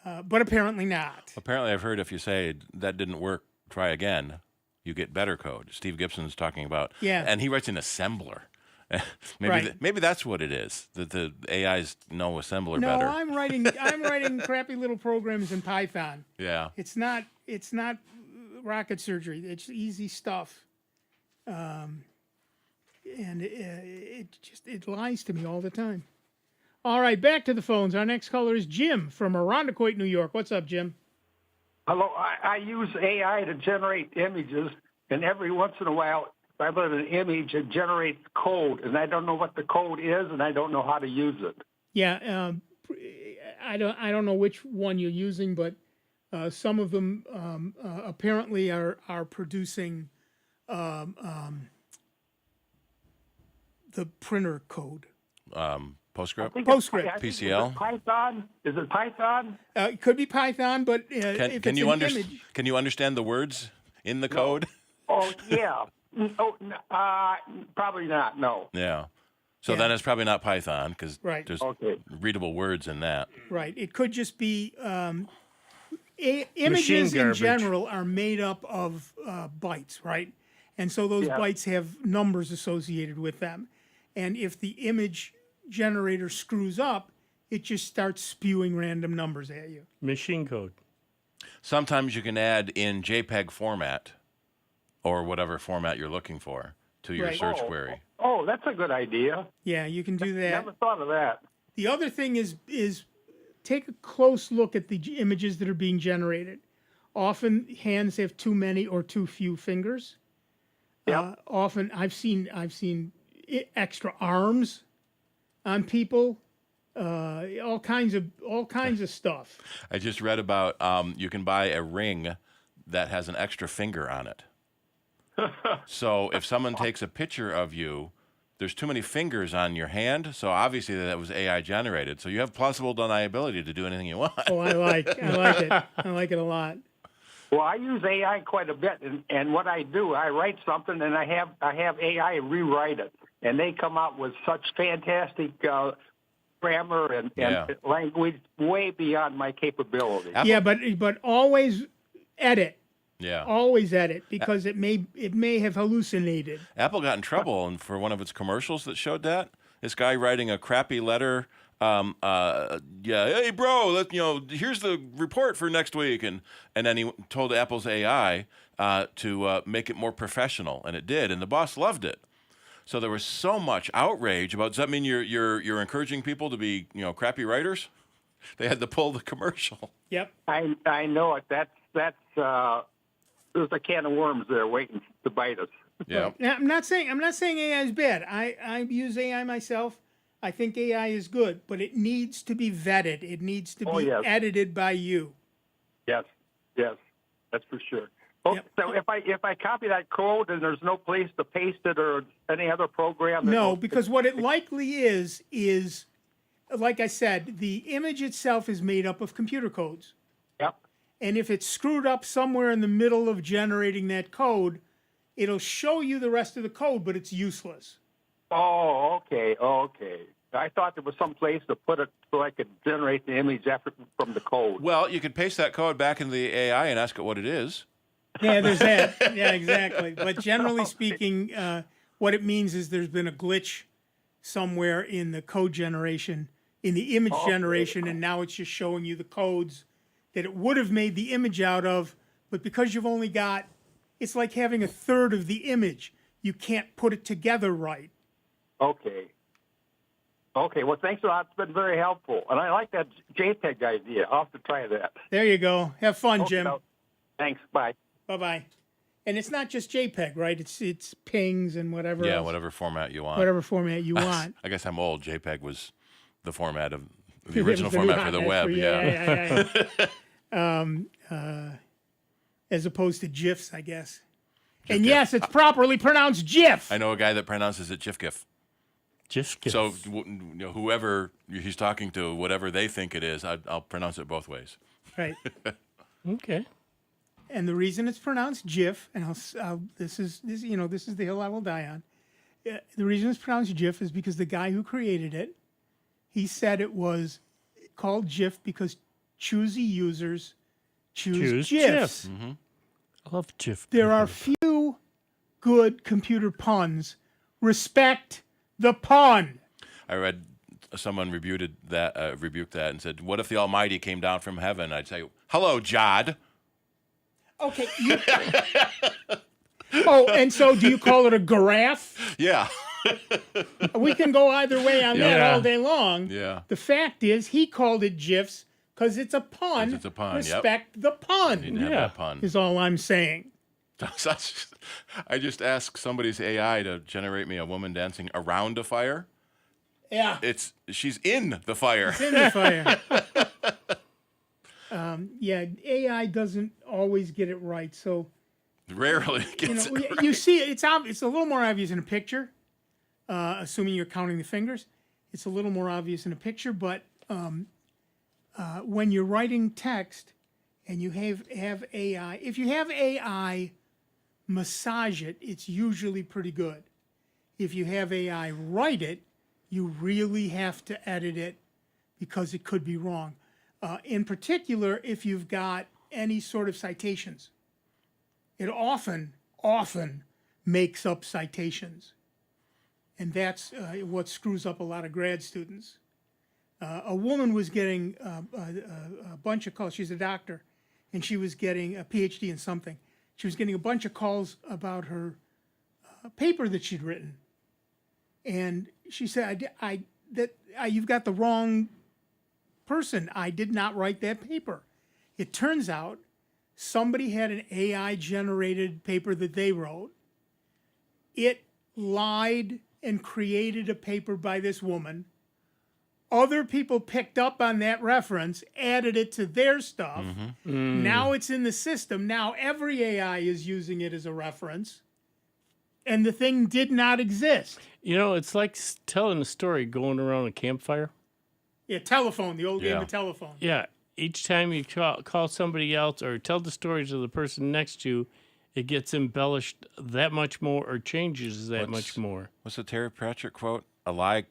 But apparently not. Apparently, I've heard if you say that didn't work, try again, you get better code. Steve Gibson's talking about. Yeah. And he writes in assembler. Maybe Right. maybe that's what it is. That the AIs know assembler No, better. I'm writing crappy little programs in Python. Yeah. It's not rocket surgery. It's easy stuff. And it lies to me all the time. All right, back to the phones. Our next caller is Jim from Irondequoit, New York. What's up, Jim? Hello. I use AI to generate images, and every once in a while, if I put an image, it generates code, and I don't know what the code is, and I don't know how to use it. Yeah, I don't know which one you're using, but some of them apparently are producing the printer code. PostScript? PostScript. PCL? Python? Is it Python? It could be Python, but if Can it's you an image, can you understand the words in the code? Oh, yeah. Probably not, no. Yeah. So then it's probably not Python because Right. there's readable words in that. Right. It could just be Machine images in garbage. general are made up of bytes, right? And so those bytes have numbers associated with them. And if the image generator screws up, it just starts spewing random numbers at you. Machine code. Sometimes you can add in JPEG format or whatever format you're looking for to your search query. Oh, that's a good idea. Yeah, you can do that. Never thought of that. The other thing is take a close look at the images that are being generated. Often hands have too many or too few fingers. Often I've seen extra arms on people. All kinds of stuff. I just read about you can buy a ring that has an extra finger on it. So if someone takes a picture of you, there's too many fingers on your hand, so obviously that was AI generated. So you have plausible deniability to do anything you want. Oh, I like it. I like it a lot. Well, I use AI quite a bit, and what I do, I write something and I have AI rewrite it, and they come out with such fantastic grammar and language way beyond my capability. Yeah, but always edit. Yeah. Always edit because it may have hallucinated. Apple got in trouble and for one of its commercials that showed that. This guy writing a crappy letter. Hey bro, here's the report for next week, and then he told Apple's AI to make it more professional, and it did, and the boss loved it. So there was so much outrage about. Does that mean you're encouraging people to be crappy writers? They had to pull the commercial. Yep. I know it. That's there's a can of worms there waiting to bite us. Yeah. Now, I'm not saying AI is bad. I use AI myself. I think AI is good, but it needs to be vetted. It needs to be edited by you. Yes, that's for sure. Oh, so if I copy that code and there's no place to paste it or any other program? No, because what it likely is like I said, the image itself is made up of computer codes. Yep. And if it's screwed up somewhere in the middle of generating that code, it'll show you the rest of the code, but it's useless. Oh, okay. I thought there was some place to put it so I could generate the image from the code. Well, you could paste that code back into the AI and ask it what it is. Yeah, there's that. Yeah, exactly. But generally speaking, what it means is there's been a glitch somewhere in the code generation, in the image generation, and now it's just showing you the codes that it would have made the image out of, but because you've only got, it's like having a third of the image. You can't put it together right. Okay, well, thanks a lot. It's been very helpful. And I like that JPEG idea. I'll have to try that. There you go. Have fun, Jim. Thanks. Bye. Bye-bye. And it's not just JPEG, right? It's pings and whatever else. Whatever format you want. Whatever format you want. I guess I'm old. JPEG was the format of the original format for the web. As opposed to GIFs, I guess. And yes, it's properly pronounced GIF. I know a guy that pronounces it GIF. So whoever he's talking to, whatever they think it is, I'll pronounce it both ways. Right. Okay. And the reason it's pronounced GIF, and this is the hill I will die on. The reason it's pronounced GIF is because the guy who created it, he said it was called GIF because choosy users choose GIFs. Mm-hmm. I love GIF. There are few good computer puns. Respect the pun. I read someone rebuked that and said, "What if the Almighty came down from heaven?" I'd say, "Hello, Jod." Okay. And so do you call it a graph? Yeah. We can go either way on that all day long. Yeah. The fact is, he called it GIFs because it's a pun. It's a pun. Respect the pun. You didn't have that pun. Is all I'm saying. I just asked somebody's AI to generate me a woman dancing around a fire. Yeah. She's in the fire. It's in the fire. AI doesn't always get it right. So rarely gets it right. You see, it's a little more obvious in a picture, assuming you're counting the fingers. It's a little more obvious in a picture, but when you're writing text and you have AI, if you have AI massage it, it's usually pretty good. If you have AI write it, you really have to edit it because it could be wrong. In particular, if you've got any sort of citations, it often makes up citations. And that's what screws up a lot of grad students. A woman was getting a bunch of calls. She's a doctor, and she was getting a PhD in something. She was getting a bunch of calls about her paper that she'd written. And she said, you've got the wrong person. I did not write that paper. It turns out somebody had an AI-generated paper that they wrote. It lied and created a paper by this woman. Other people picked up on that reference, added it to their stuff. Now it's in the system. Now every AI is using it as a reference. And the thing did not exist. You know, it's like telling a story going around a campfire. Yeah, telephone, the old game of telephone. Yeah, each time you call somebody else or tell the story to the person next to you, it gets embellished that much more or changes that much more. What's the Terry Pratchett quote? A lie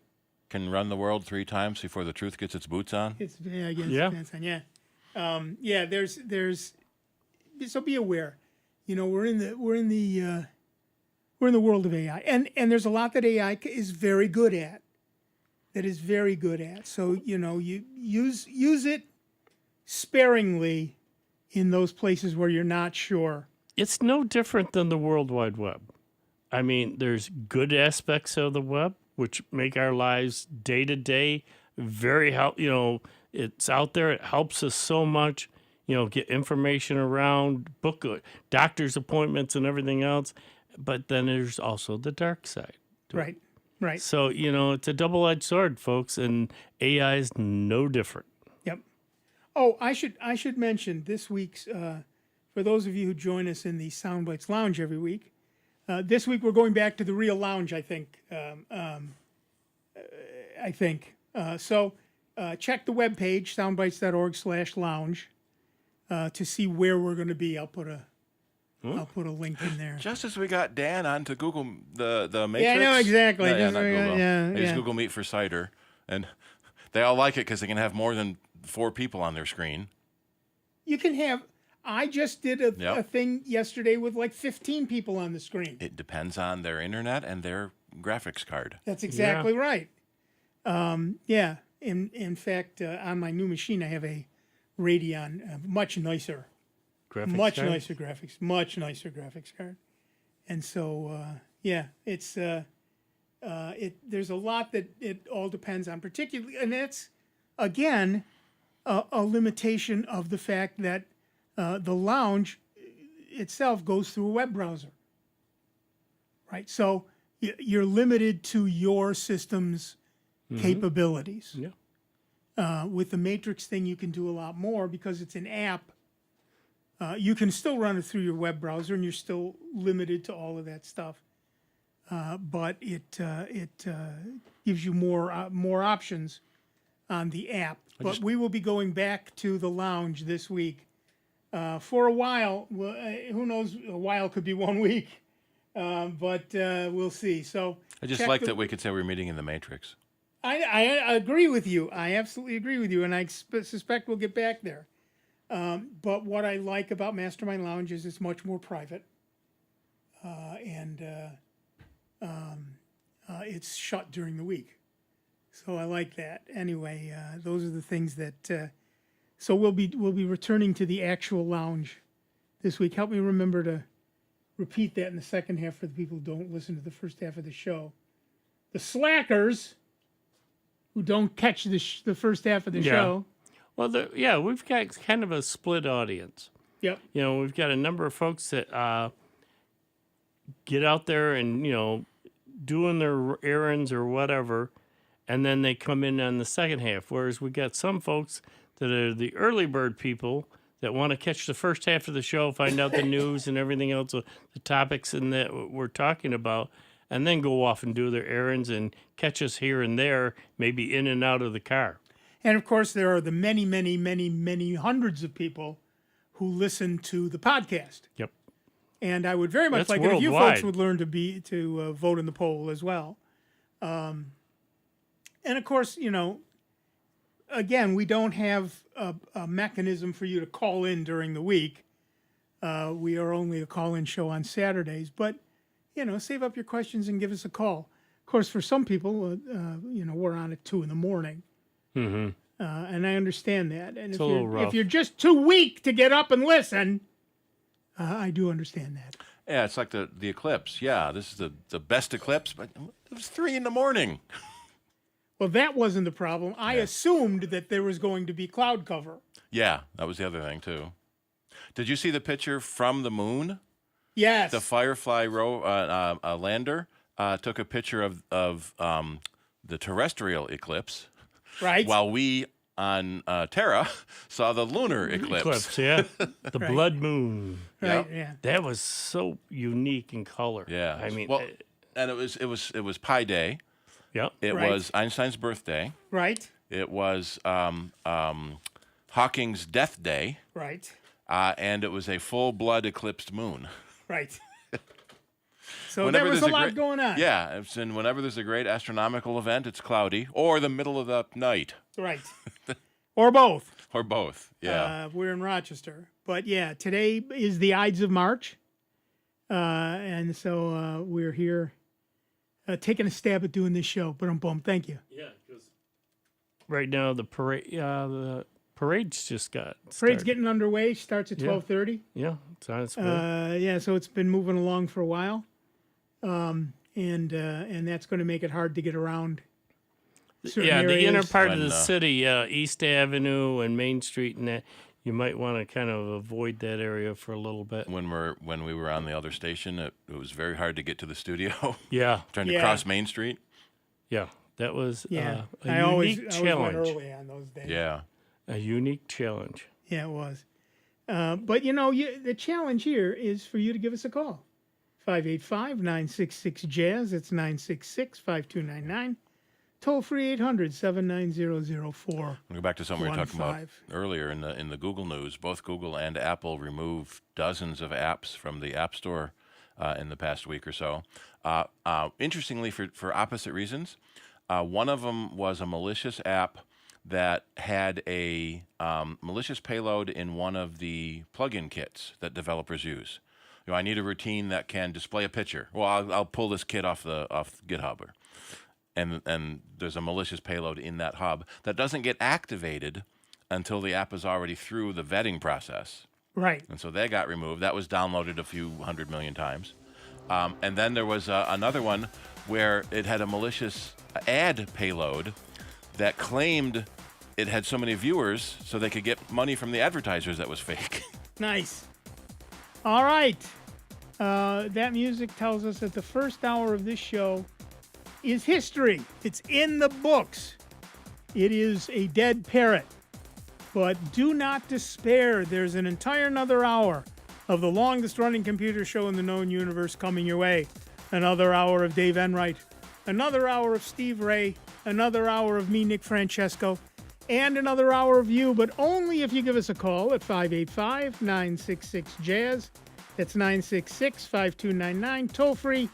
can run the world 3 times before the truth gets its boots on. There's so be aware. You know, we're in the world of AI, and there's a lot that AI is very good at. So, you know, you use it sparingly in those places where you're not sure. It's no different than the World Wide Web. I mean, there's good aspects of the web which make our lives day to day very it's out there. It helps us so much, get information around, book doctor's appointments and everything else. But then there's also the dark side. Right. So, it's a double-edged sword, folks, and AI is no different. Yep. Oh, I should mention this week's, for those of you who join us in the Soundbites Lounge every week, this week we're going back to the real lounge, I think. So check the webpage, soundbites.org/lounge, to see where we're going to be. I'll put a link in there. Just as we got Dan on to Google the Matrix. Yeah, I know, exactly. Not Google. Yeah. They use Google Meet for cider. And they all like it because they can have more than 4 people on their screen. You can have... I just did a thing yesterday with like 15 people on the screen. It depends on their internet and their graphics card. That's exactly right. In fact, on my new machine, I have a Radeon, much nicer graphics card. And so, it's there's a lot that it all depends on, particularly, and that's again a limitation of the fact that the lounge itself goes through a web browser, right? So you're limited to your system's capabilities. Yeah. With the Matrix thing, you can do a lot more because it's an app. You can still run it through your web browser, and you're still limited to all of that stuff. But it gives you more options on the app. But we will be going back to the lounge this week. For a while, who knows? A while could be 1 week, but we'll see. So I just like that we could say we're meeting in the Matrix. I agree with you. I absolutely agree with you, and I suspect we'll get back there. But what I like about Mastermind Lounge is it's much more private, and it's shut during the week. So I like that. Anyway, those are the things that. So we'll be returning to the actual lounge this week. Help me remember to repeat that in the second half for the people who don't listen to the first half of the show. The slackers who don't catch the first half of the show. Well, we've got kind of a split audience. Yep. We've got a number of folks that get out there and, doing their errands or whatever, and then they come in on the second half. Whereas we got some folks that are the early bird people that want to catch the first half of the show, find out the news and everything else, the topics and that we're talking about, and then go off and do their errands and catch us here and there, maybe in and out of the car. And, of course, there are the many, many, many, many hundreds of people who listen to the podcast. Yep. And I would very much like it if you folks would learn to vote in the poll as well. And of course, again, we don't have a mechanism for you to call in during the week. We are only a call-in show on Saturdays, but save up your questions and give us a call. Of course, for some people, we're on at 2 a.m. Mm-hmm. And I understand that. And If you're just too weak to get up and listen, I do understand that. Yeah, it's like the eclipse. Yeah, this is the best eclipse, but it was 3 a.m. Well, that wasn't the problem. I assumed that there was going to be cloud cover. Yeah, that was the other thing, too. Did you see the picture from the moon? Yes. The Firefly lander took a picture of the terrestrial eclipse. Right. While we on Terra saw the lunar eclipse. Yeah. The Right. blood moon. Right, yeah. That was so unique in color. Yeah. I mean, and it was Pi Day. Yep. It Right. was Einstein's birthday. Right. It was Hawking's death day. Right. And it was a full blood eclipsed moon. Right. So there was a lot going on. Yeah, and whenever there's a great astronomical event, it's cloudy or the middle of the night. Right. Or both. Or both, yeah. We're in Rochester. But yeah, today is the Ides of March. And so we're here taking a stab at doing this show. Boom. Thank you. Yeah, because right now the parade's just got Parade's started. getting underway. Starts at 12:30. Yeah, it's on its way. Yeah, so it's been moving along for a while. And that's going to make it hard to get around. certain Yeah, the inner areas. part of the city, East Avenue and Main Street, and that you might want to kind of avoid that area for a little bit. When we were on the other station, it was very hard to get to the studio. Yeah, trying to cross Main Street. Yeah, that was a I unique always challenge. went early on those days. Yeah, a unique challenge. Yeah, it was. But the challenge here is for you to give us a call. 585-966-JAZZ. That's 966-5299. Toll free 800-790-04. I'll go back to something we were talking about earlier in the Google news. Both Google and Apple removed dozens of apps from the App Store in the past week or so. Interestingly, for opposite reasons. One of them was a malicious app that had a malicious payload in one of the plugin kits that developers use. I need a routine that can display a picture. Well, I'll pull this kit off GitHub, and there's a malicious payload in that hub that doesn't get activated until the app is already through the vetting process. Right. And so they got removed. That was downloaded a few 100 million times. And then there was another one where it had a malicious ad payload that claimed it had so many viewers so they could get money from the advertisers that was fake. Nice. All right. That music tells us that the first hour of this show is history. It's in the books. It is a dead parrot. But do not despair. There's an entire another hour of the longest running computer show in the known universe coming your way. Another hour of Dave Enright. Another hour of Steve Ray. Another hour of me, Nick Francesco. And another hour of you, but only if you give us a call at 585-966-JAZZ. That's 966-5299. Toll free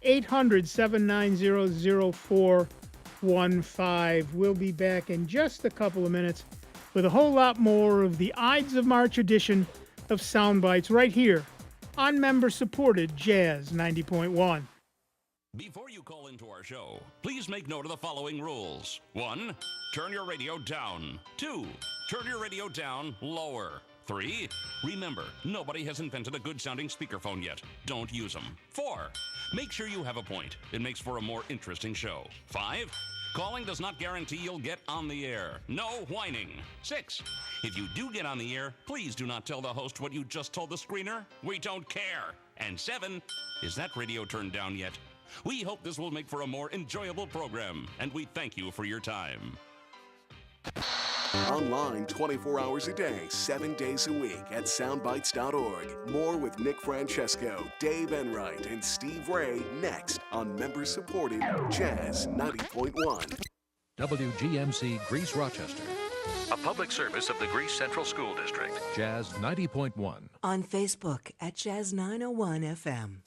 800-790-0415. We'll be back in just a couple of minutes with a whole lot more of the Ides of March edition of Soundbites right here on member-supported Jazz 90.1. Before you call into our show, please make note of the following rules. 1, turn your radio down. 2, turn your radio down lower. 3, remember, nobody has invented a good-sounding speakerphone yet. Don't use them. 4, make sure you have a point. It makes for a more interesting show. 5, calling does not guarantee you'll get on the air. No whining. 6, if you do get on the air, please do not tell the host what you just told the screener. We don't care. And 7, is that radio turned down yet? We hope this will make for a more enjoyable program, and we thank you for your time. Online 24 hours a day, 7 days a week at soundbites.org. More with Nick Francesco, Dave Enright, and Steve Ray next on member-supported Jazz 90.1. WGMC Greece Rochester. A public service of the Greece Central School District. Jazz 90.1. On Facebook at Jazz 901 FM.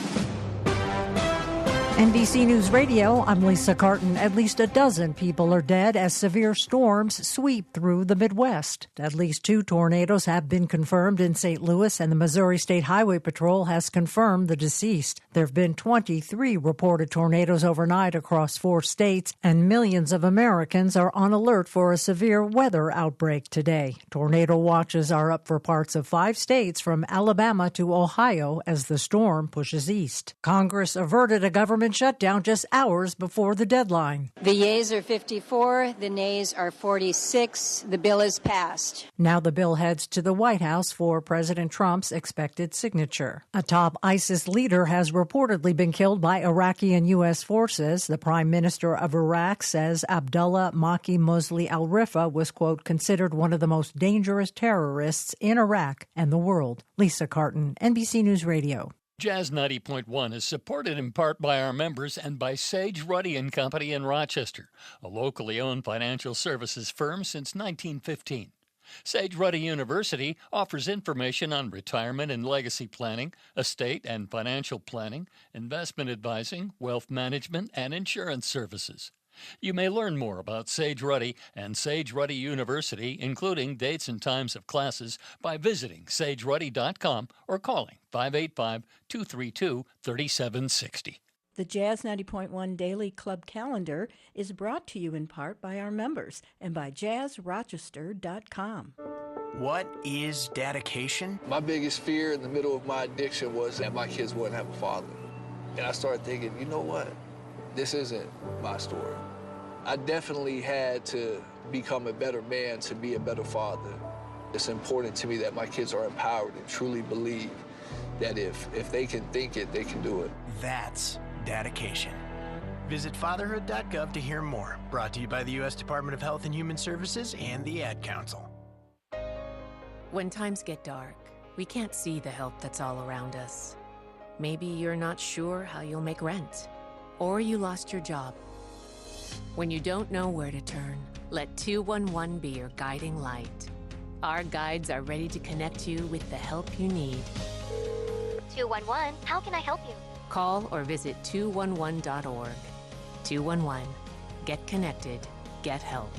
NBC News Radio, I'm Lisa Carton. At least a dozen people are dead as severe storms sweep through the Midwest. At least 2 tornadoes have been confirmed in St. Louis, and the Missouri State Highway Patrol has confirmed the deceased. There have been 23 reported tornadoes overnight across 4 states, and millions of Americans are on alert for a severe weather outbreak today. Tornado watches are up for parts of 5 states from Alabama to Ohio as the storm pushes east. Congress averted a government shutdown just hours before the deadline. The yeas are 54, the nays are 46. The bill is passed. Now the bill heads to the White House for President Trump's expected signature. A top ISIS leader has reportedly been killed by Iraqi and U.S. forces. The Prime Minister of Iraq says Abdullah Maki Mosley al-Rifa was, quote, considered one of the most dangerous terrorists in Iraq and the world. Lisa Carton, NBC News Radio. Jazz 90.1 is supported in part by our members and by Sage Ruddy & Company in Rochester, a locally owned financial services firm since 1915. Sage Ruddy University offers information on retirement and legacy planning, estate and financial planning, investment advising, wealth management, and insurance services. You may learn more about Sage Ruddy and Sage Ruddy University, including dates and times of classes, by visiting sageruddy.com or calling 585-232-3760. The Jazz 90.1 Daily Club Calendar is brought to you in part by our members and by jazzrochester.com. What is dedication? My biggest fear in the middle of my addiction was that my kids wouldn't have a father. And I started thinking, you know what? This isn't my story. I definitely had to become a better man to be a better father. It's important to me that my kids are empowered and truly believe that if they can think it, they can do it. That's dedication. Visit fatherhood.gov to hear more. Brought to you by the U.S. Department of Health and Human Services and the Ad Council. When times get dark, we can't see the help that's all around us. Maybe you're not sure how you'll make rent, or you lost your job. When you don't know where to turn, let 211 be your guiding light. Our guides are ready to connect you with the help you need. 211, how can I help you? Call or visit 211.org. 211. Get connected. Get help.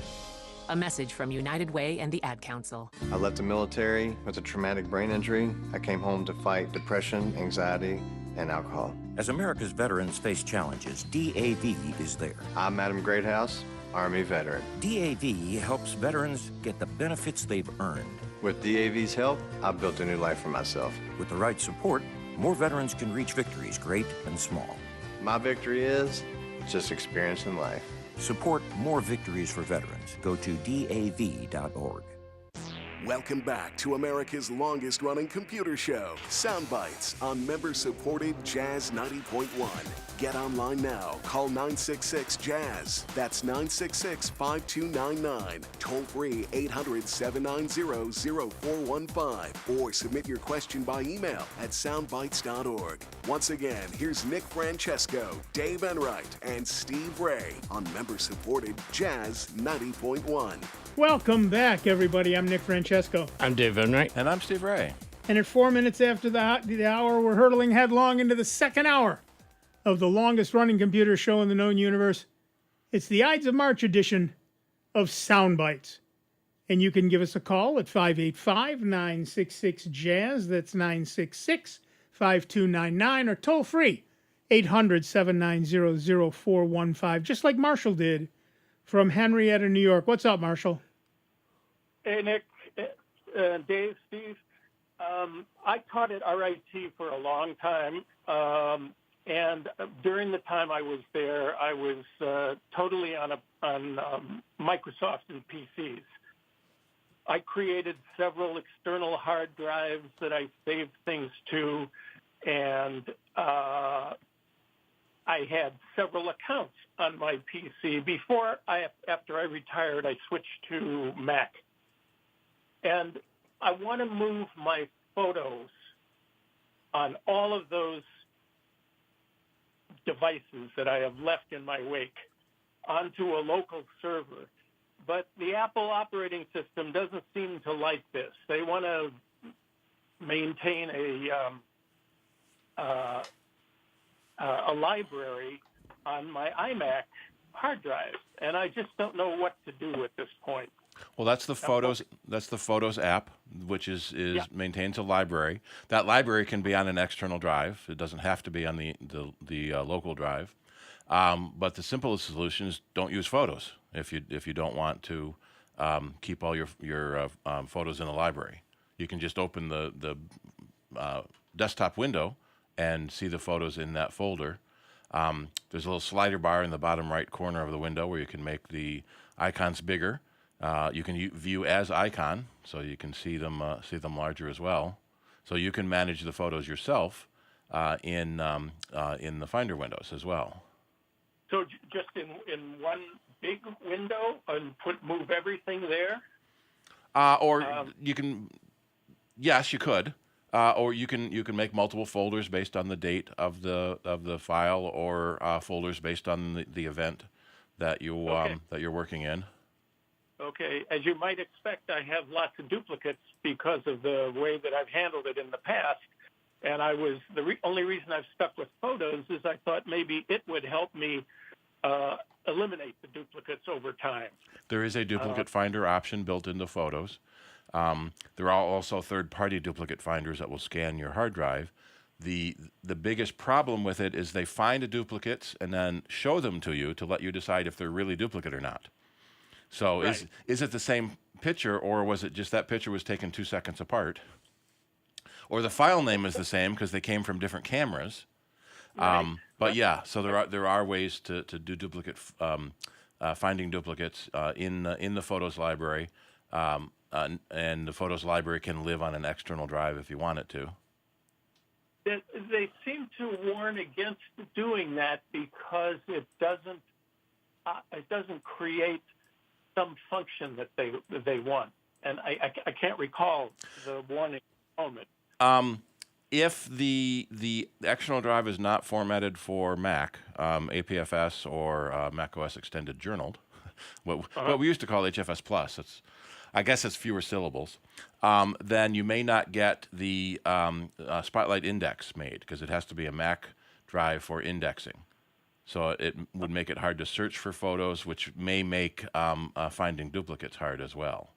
A message from United Way and the Ad Council. I left the military with a traumatic brain injury. I came home to fight depression, anxiety, and alcohol. As America's veterans face challenges, DAV is there. I'm Adam Greathouse, Army veteran. DAV helps veterans get the benefits they've earned. With DAV's help, I've built a new life for myself. With the right support, more veterans can reach victories, great and small. My victory is just experiencing life. Support more victories for veterans. Go to DAV.org. Welcome back to America's longest-running computer show, Sound Bytes, on member-supported Jazz 90.1. Get online now. Call 966-JAZZ. That's 966-5299. Toll-free 800-790-0415. Or submit your question by email at soundbytes.org. Once again, here's Nick Francesco, Dave Enright, and Steve Ray on member-supported Jazz 90.1. Welcome back, everybody. I'm Nick Francesco. I'm Dave Enright. And I'm Steve Ray. And at 4 minutes after the hour, we're hurtling headlong into the second hour of the longest-running computer show in the known universe. It's the Ides of March edition of Sound Bytes. And you can give us a call at 585-966-JAZZ. That's 966-5299. Or toll-free, 800-790-0415, just like Marshall did from Henrietta, New York. What's up, Marshall? Hey, Nick, Dave, Steve. I taught at RIT for a long time, and during the time I was there, I was totally on Microsoft and PCs. I created several external hard drives that I saved things to, and I had several accounts on my PC. After I retired, I switched to Mac. And I want to move my photos on all of those devices that I have left in my wake onto a local server. But the Apple operating system doesn't seem to like this. They want to maintain a library on my iMac hard drive, and I just don't know what to do at this point. Well, that's the Photos. That's the Photos app, which maintains a library. That library can be on an external drive. It doesn't have to be on the local drive. But the simplest solution is don't use Photos if you don't want to keep all your photos in the library. You can just open the desktop window and see the photos in that folder. There's a little slider bar in the bottom right corner of the window where you can make the icons bigger. You can view as icon, so you can see them larger as well. So you can manage the photos yourself in the Finder windows as well. So just in one big window and move everything there? You can, yes, you could. Or you can make multiple folders based on the date of the file, or folders based on the event that you're working in. Okay, as you might expect, I have lots of duplicates because of the way that I've handled it in the past. And only reason I've stuck with Photos is I thought maybe it would help me eliminate the duplicates over time. There is a duplicate finder option built into Photos. There are also third-party duplicate finders that will scan your hard drive. The biggest problem with it is they find the duplicates and then show them to you to let you decide if they're really duplicate or not. So right. Is it the same picture, or was it just that picture was taken 2 seconds apart? Or the file name is the same because they came from different cameras. Right. But yeah, so there are ways to do duplicate finding duplicates in the Photos library. And the Photos library can live on an external drive if you want it to. They seem to warn against doing that because it doesn't create some function that they want, and I can't recall the warning moment. If the external drive is not formatted for Mac, APFS or Mac OS Extended Journaled, what we used to call HFS Plus, I guess it's fewer syllables, then you may not get the Spotlight index made because it has to be a Mac drive for indexing. So it would make it hard to search for photos, which may make finding duplicates hard as well.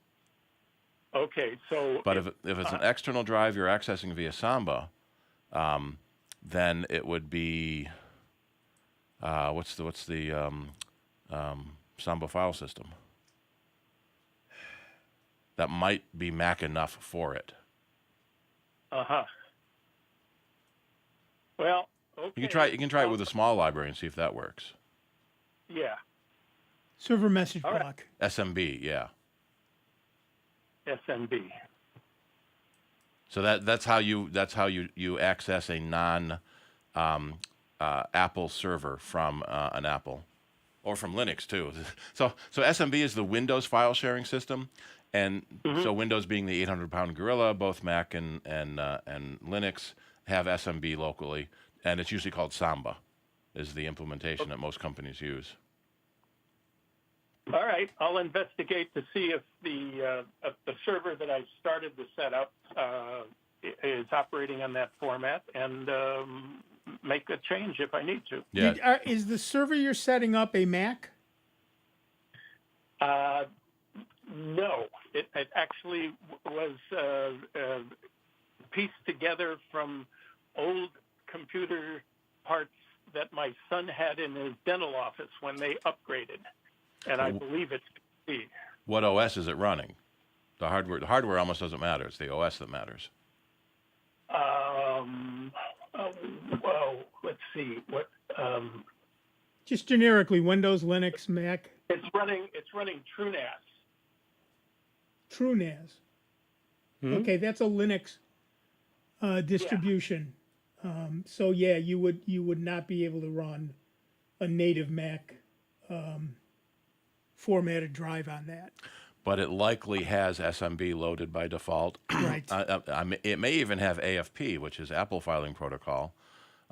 Okay, so... But if it's an external drive you're accessing via Samba, then it would be... what's the Samba file system? That might be Mac enough for it. Uh-huh. Well, okay. You can try it with a small library and see if that works. Yeah. Server message All right. block. SMB, yeah. SMB. So that's how you access a non Apple server from an Apple, or from Linux too. So SMB is the Windows file sharing system. And so Windows being the 800-pound gorilla, both Mac and Linux have SMB locally, and it's usually called Samba, is the implementation that most companies use. All right, I'll investigate to see if the server that I started to set up is operating on that format, and make a change if I need to. Yeah. Is the server you're setting up a Mac? No, it actually was pieced together from old computer parts that my son had in his dental office when they upgraded, and I believe it's PC. What OS is it running? The hardware almost doesn't matter. It's the OS that matters. Well, let's see. What? Just generically, Windows, Linux, Mac. It's running TrueNAS. TrueNAS. Okay, that's a Linux distribution. Yeah. So yeah, you would not be able to run a native Mac formatted drive on that. But it likely has SMB loaded by default. Right. It may even have AFP, which is Apple Filing Protocol.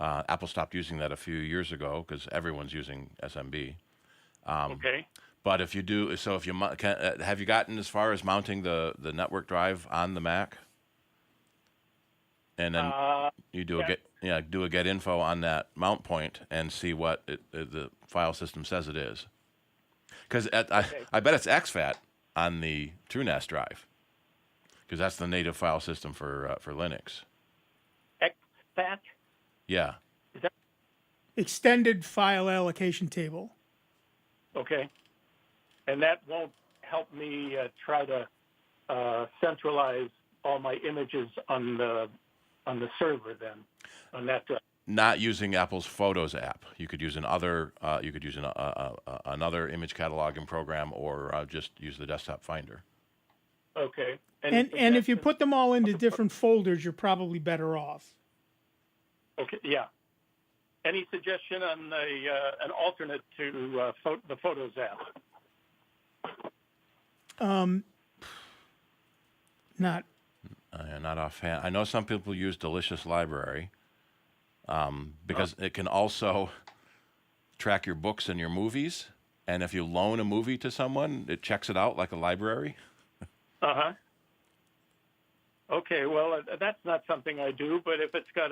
Apple stopped using that a few years ago because everyone's using SMB. Okay. But if you do, so if you have you gotten as far as mounting the network drive on the Mac? And then you do do a get info on that mount point and see what the file system says it is. Because I bet it's exFAT on the TrueNAS drive, because that's the native file system for Linux. exFAT? Yeah. Is that Extended file allocation table. okay? And that won't help me try to centralize all my images on the server then, on that drive. Not using Apple's Photos app. You could use another image cataloging program, or just use the desktop finder. Okay. And if you put them all into different folders, you're probably better off. Okay. Yeah. Any suggestion on an alternate to the Photos app? Not offhand. I know some people use Delicious Library because it can also track your books and your movies. And if you loan a movie to someone, it checks it out like a library. Uh-huh. Okay, well, that's not something I do, but if it's got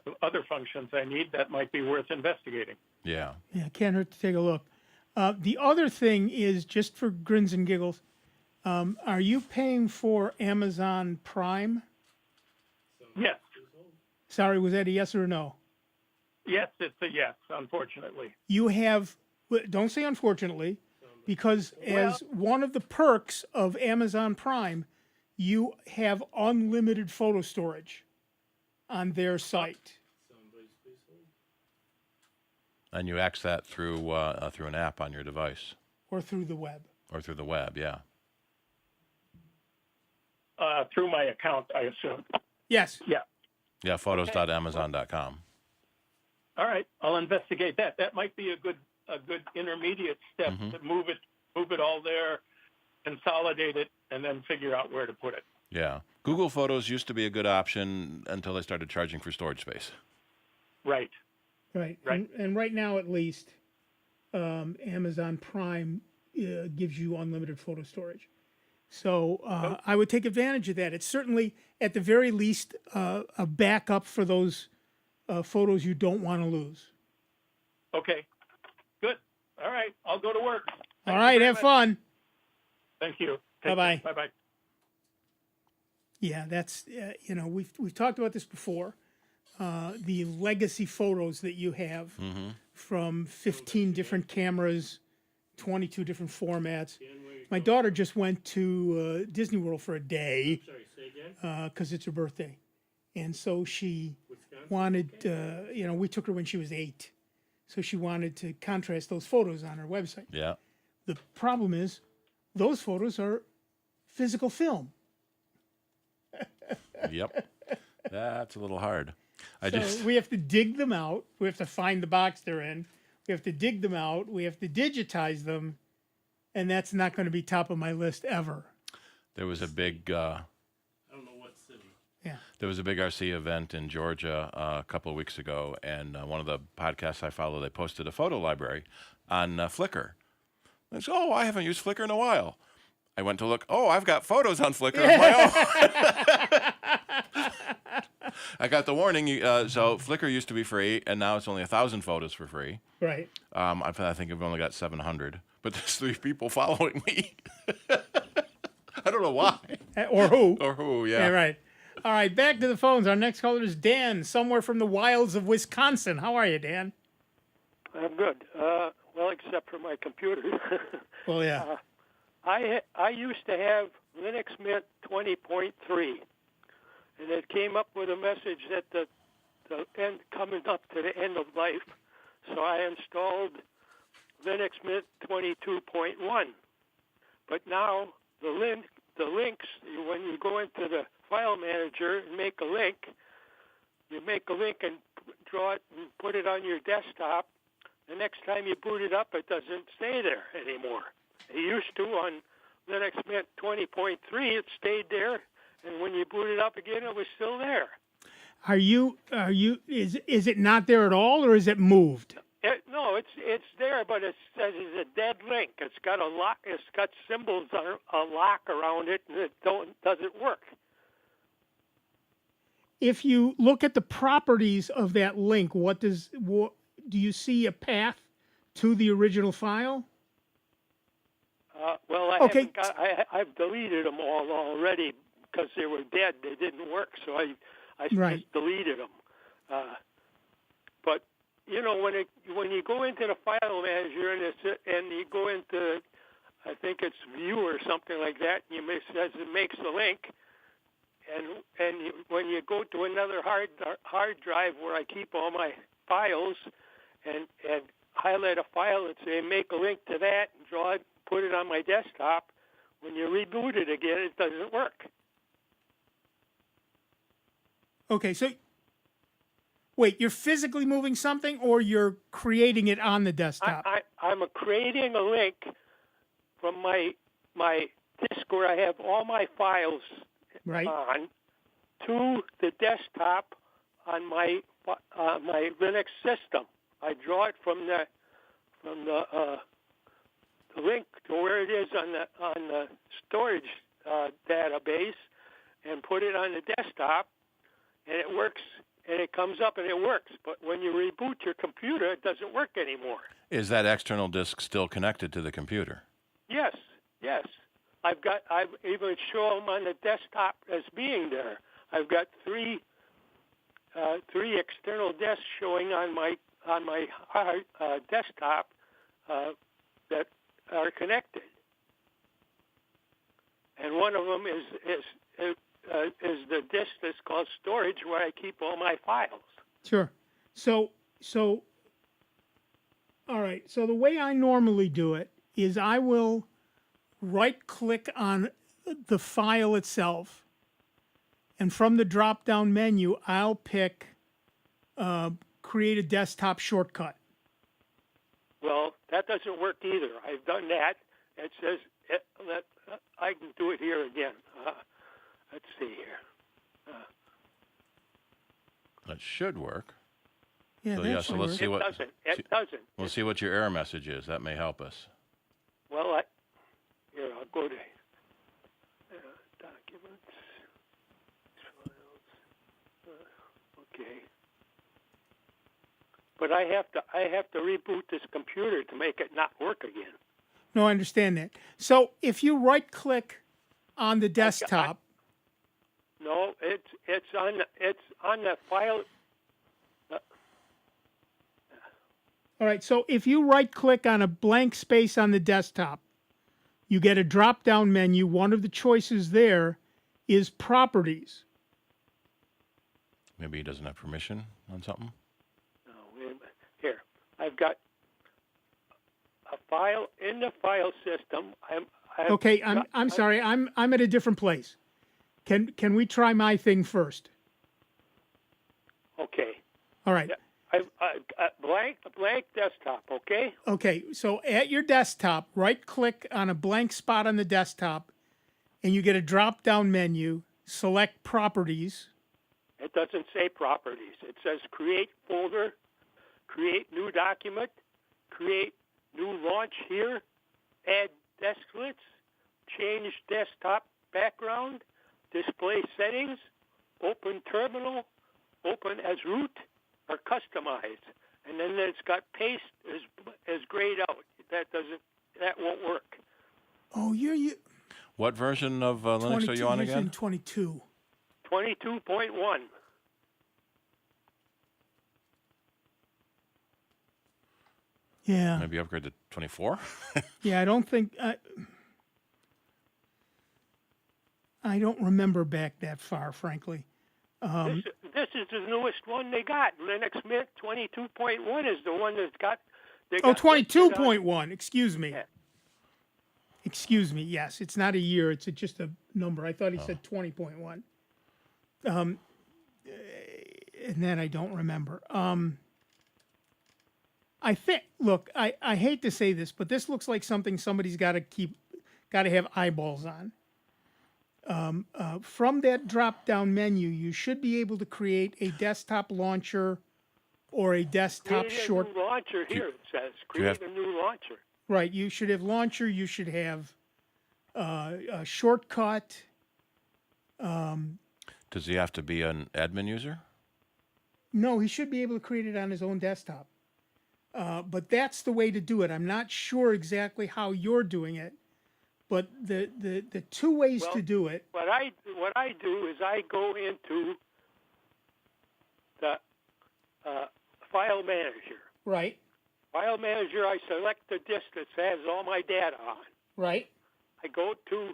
the other functions I need, that might be worth investigating. Yeah. Yeah, can't hurt to take a look. The other thing is, just for grins and giggles, are you paying for Amazon Prime? Yes. Sorry, was that a yes or a no? Yes, it's a yes, unfortunately. You have, don't say unfortunately, because as one of the perks of Amazon Prime, you have unlimited photo storage on their site. And you access that through an app on your device. Or through the web. Yeah. Through my account, I assume. Yes. Yeah. Yeah, photos.amazon.com. All right, I'll investigate that. That might be a good intermediate step to move it all there, consolidate it, and then figure out where to put it. Yeah. Google Photos used to be a good option until they started charging for storage space. Right. Right. And right now, at least, Amazon Prime gives you unlimited photo storage. So I would take advantage of that. It's certainly, at the very least, a backup for those photos you don't want to lose. Okay. Good. All right. I'll go to work. All right. Have fun. Thank you. Bye-bye. Bye-bye. Yeah, that's, we've talked about this before. The legacy photos that you have from 15 different cameras, 22 different formats. My daughter just went to Disney World for a day because it's her birthday. And so she wanted, we took her when she was 8. So she wanted to contrast those photos on her website. Yeah. The problem is those photos are physical film. Yep. That's a little hard. We have to dig them out. We have to find the box they're in. We have to dig them out. We have to digitize them. And that's not going to be top of my list ever. There was a big... I don't know what city. Yeah. There was a big RC event in Georgia a couple of weeks ago, and one of the podcasts I follow, they posted a photo library on Flickr. I said, I haven't used Flickr in a while. I went to look. I've got photos on Flickr of my own. I got the warning. So Flickr used to be free, and now it's only 1,000 photos for free. Right. I think I've only got 700, but there's 3 people following me. I don't know why. Or who. Or who, yeah. Yeah, right. All right, back to the phones. Our next caller is Dan, somewhere from the wilds of Wisconsin. How are you, Dan? I'm good. Well, except for my computer. Well, yeah. I used to have Linux Mint 20.3, and it came up with a message that the end coming up to the end of life. So I installed Linux Mint 22.1. But now the links, when you go into the file manager and make a link, you make a link and draw it and put it on your desktop. The next time you boot it up, it doesn't stay there anymore. It used to on Linux Mint 20.3, it stayed there, and when you boot it up again, it was still there. Is it not there at all, or is it moved? No, it's there, but it says it's a dead link. It's got a lock. It's got symbols on a lock around it, and it doesn't work. if you look at the properties of that link, do you see a path to the original file? Well, I've deleted them all already because they were dead. They didn't work, so I just deleted them. But you know, when you go into the file manager and you go into, I think it's view or something like that, and it makes the link. And when you go to another hard drive where I keep all my files, and highlight a file and say make a link to that, and draw it, put it on my desktop. When you reboot it again, it doesn't work. Okay, so wait, you're physically moving something, or you're creating it on the desktop? I'm creating a link from my disk where I have all my files on to the desktop on my Linux system. I draw it from the link to where it is on the storage database, and put it on the desktop, and it works. And it comes up and it works. But when you reboot your computer, it doesn't work anymore. Is that external disk still connected to the computer? Yes. I've even shown them on the desktop as being there. I've got three external disks showing on my desktop that are connected. And one of them is the disk that's called storage, where I keep all my files. Sure. So, all right. So the way I normally do it is I will right-click on the file itself, and from the drop-down menu, I'll pick create a desktop shortcut. Well, that doesn't work either. I've done that. It says I can do it here again. Let's see here. That should work. Yeah, so let's see what it doesn't. We'll see what your error message is. That may help us. Well, I'll go to documents, files. Okay. But I have to reboot this computer to make it not work again. No, I understand that. So if you right-click on the desktop. No, it's on the file. All right, so if you right-click on a blank space on the desktop, you get a drop-down menu. One of the choices there is Properties. Maybe he doesn't have permission on something? No, wait a minute. Here, I've got a file in the file system. I'm sorry. I'm at a different place. Can we try my thing first? Okay. All right. Blank desktop, okay? Okay, so at your desktop, right-click on a blank spot on the desktop, and you get a drop-down menu. Select Properties. It doesn't say Properties. It says Create Folder, Create New Document, Create New Launch here, Add Desklets, Change Desktop Background, Display Settings, Open Terminal, Open as Root, or Customize. And then it's got Paste as grayed out. That won't work. Oh, you. What version of Linux are you on again? 22. 22.1. Yeah. Maybe upgrade to 24? Yeah, I don't think... I don't remember back that far, frankly. This is the newest one they got. Linux Mint 22.1 is the one that's got... 22.1. Excuse me. Yeah. Excuse me. Yes, it's not a year. It's just a number. I thought he said 20.1. And then I don't remember. I think, look, I hate to say this, but this looks like something somebody's got to have eyeballs on. From that drop-down menu, you should be able to create a desktop launcher or a desktop short. Create a new launcher here, it says. Create a new launcher. Right. You should have launcher. You should have a shortcut. Does he have to be an admin user? No, he should be able to create it on his own desktop. But that's the way to do it. I'm not sure exactly how you're doing it, but the two ways to do it. What I do is I go into the file manager. Right. File manager, I select the disk that has all my data on. Right. I go to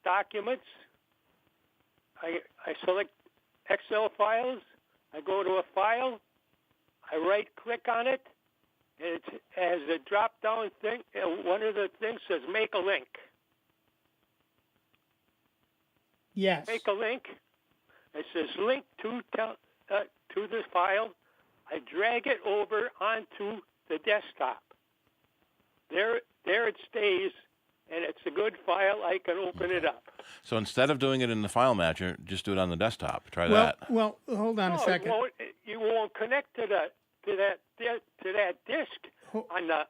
documents. I select Excel files. I go to a file. I right-click on it, and it has a drop-down thing. One of the things says make a link. Yes. Make a link. It says link to the file. I drag it over onto the desktop. There it stays, and it's a good file. I can open it up. So instead of doing it in the file manager, just do it on the desktop. Try that. Well, hold on a second. You won't connect to that disk on the.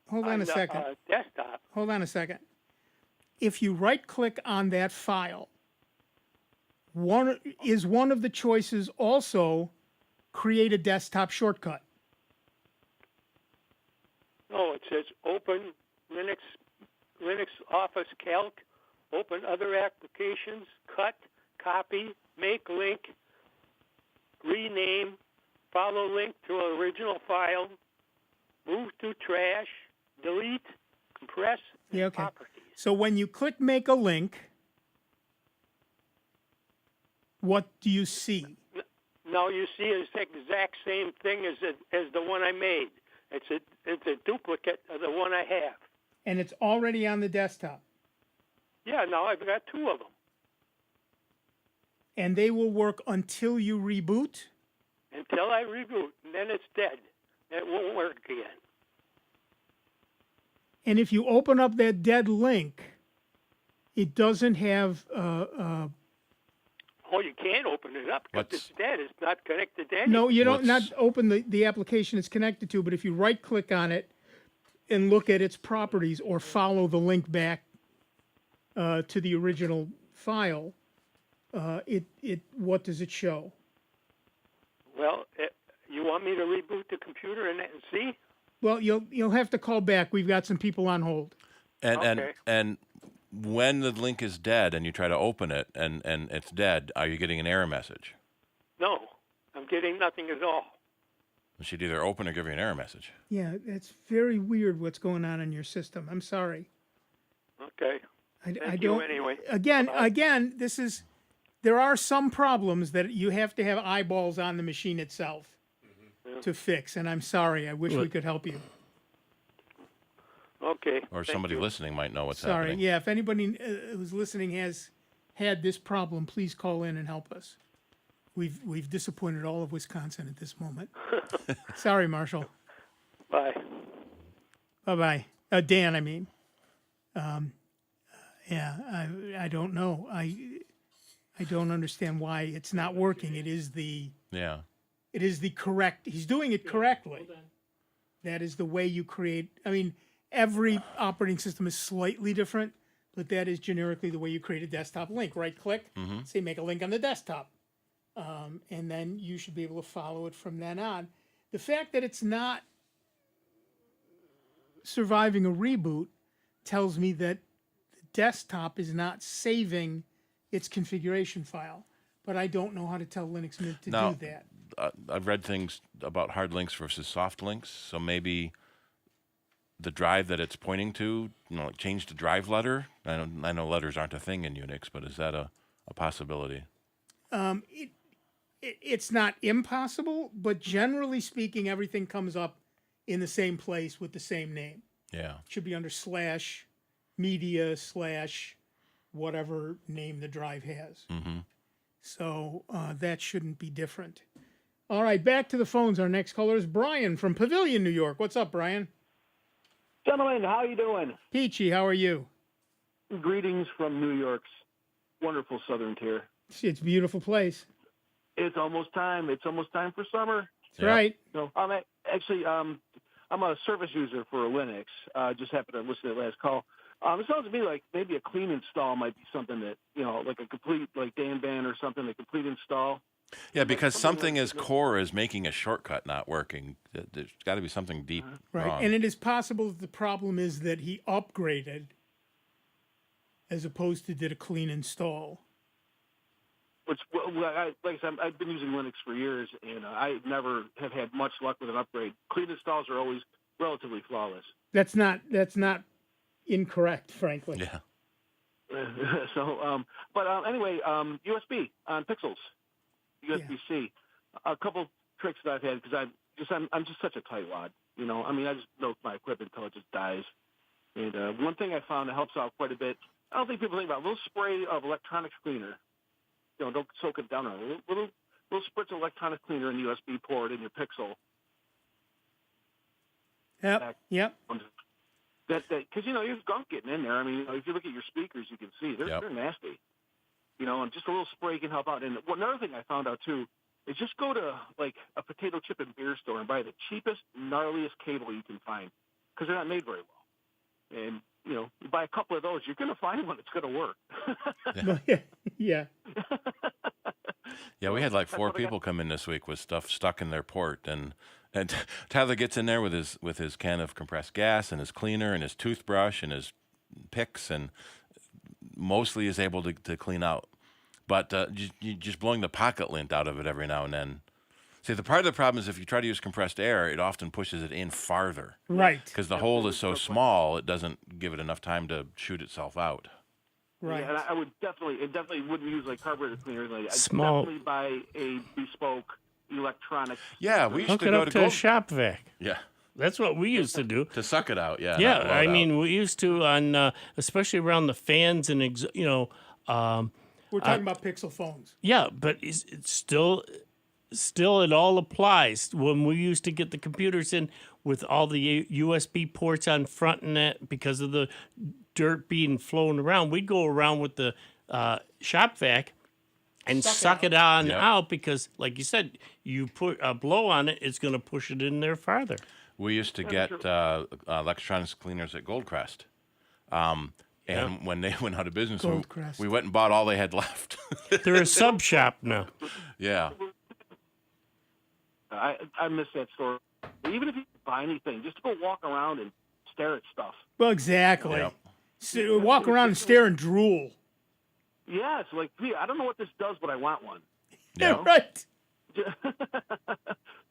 Hold on a second. Desktop. Hold on a second. If you right-click on that file, one of the choices also create a desktop shortcut. No, it says open Linux Office Calc, open other applications, cut, copy, make link, rename, follow link to original file, move to trash, delete, compress, Yeah, okay. properties. So when you click make a link, what do you see? Now you see it's the exact same thing as the one I made. It's a duplicate of the one I have. And it's already on the desktop. Yeah, now I've got two of them. And they will work until you reboot? Until I reboot, and then it's dead. It won't work again. And if you open up that dead link, it doesn't have... Oh, you can't open it up because it's dead. It's not connected to anything. No, you don't not open the application it's connected to, but if you right-click on it and look at its properties or follow the link back to the original file, what does it show? Well, you want me to reboot the computer and see? Well, you'll have to call back. We've got some people on hold. And when the link is dead and you try to open it and it's dead, are you getting an error message? No, I'm getting nothing at all. It should either open or give you an error message. Yeah, it's very weird what's going on in your system. I'm sorry. Okay. I you don't. anyway. Again, there are some problems that you have to have eyeballs on the machine itself to fix, and I'm sorry. I wish we could help you. Okay. Or somebody listening might know what's Sorry. happening. Yeah, if anybody who's listening has had this problem, please call in and help us. We've disappointed all of Wisconsin at this moment. Sorry, Marshall. Bye. Bye-bye. Dan, I mean. Yeah, I don't know. I don't understand why it's not working. It is the correct. He's doing it correctly. That is the way you create. I mean, every operating system is slightly different, but that is generically the way you create a desktop link. Right-click, say make a link on the desktop, and then you should be able to follow it from then on. The fact that it's not surviving a reboot tells me that the desktop is not saving its configuration file, but I don't know how to tell Linux Mint to do that. I've read things about hard links versus soft links, so maybe the drive that it's pointing to, change the drive letter. I know letters aren't a thing in Unix, but is that a possibility? It's not impossible, but generally speaking, everything comes up in the same place with the same name. Yeah. It should be under /media/ whatever name the drive has. So that shouldn't be different. All right, back to the phones. Our next caller is Brian from Pavilion, New York. What's up, Brian? Gentlemen, how you doing? Peachy, how are you? Greetings from New York's wonderful southern tier. It's a beautiful place. It's almost time. It's almost time for summer. That's right. No, I'm a service user for Linux. Just happened to listen to the last call. It sounds to me like maybe a clean install might be something that, like a complete, like Dan Ban or something, a complete install. Yeah, because something as core as making a shortcut not working, there's got to be something deep wrong. And it is possible that the problem is that he upgraded as opposed to did a clean install. Which, like I said, I've been using Linux for years, and I never have had much luck with an upgrade. Clean installs are always relatively flawless. That's not incorrect, frankly. Yeah. So, anyway, USB on Pixels, USB-C. A couple tricks that I've had because I'm just such a tightwad. I just milk my equipment until it just dies. And one thing I found that helps out quite a bit. I don't think people think about a little spray of electronics cleaner. Don't soak it down. A little spritz of electronic cleaner in the USB port in your Pixel. Yep. Because there's gunk getting in there. I mean, if you look at your speakers, you can see they're nasty. And just a little spray can help out. And another thing I found out too is just go to like a potato chip and beer store and buy the cheapest, gnarliest cable you can find because they're not made very well. And you buy a couple of those, you're going to find one that's going to work. Yeah. Yeah, we had like 4 people come in this week with stuff stuck in their port, and Tyler gets in there with his can of compressed gas and his cleaner and his toothbrush and his picks, and mostly is able to clean out. But just blowing the pocket lint out of it every now and then. See, the part of the problem is if you try to use compressed air, it often pushes it in farther. Right. Because the hole is so small, it doesn't give it enough time to shoot itself out. Right. Yeah, and I would definitely wouldn't use like carburetor cleaners. I'd Small. definitely buy a bespoke electronics. Yeah, we used Hook to it go up to to a shop vac. Yeah. That's what we used to do. To suck it out, yeah. Yeah, I mean, we used to on especially around the fans and we're talking about Pixel phones. Yeah, but it's still it all applies. When we used to get the computers in with all the USB ports on front and that, because of the dirt being flown around, we'd go around with the shop vac and suck it on out because, like you said, you put a blow on it, it's going to push it in there farther. We used to get electronics cleaners at Goldcrest. And when they went out of business, we went and bought all they had left. They're a sub shop now. Yeah. I miss that store. Even if you buy anything, just to go walk around and stare at stuff. Well, exactly. Yep. So walk around and stare and drool. Yeah, it's like, I don't know what this does, but I want one. Yeah, right.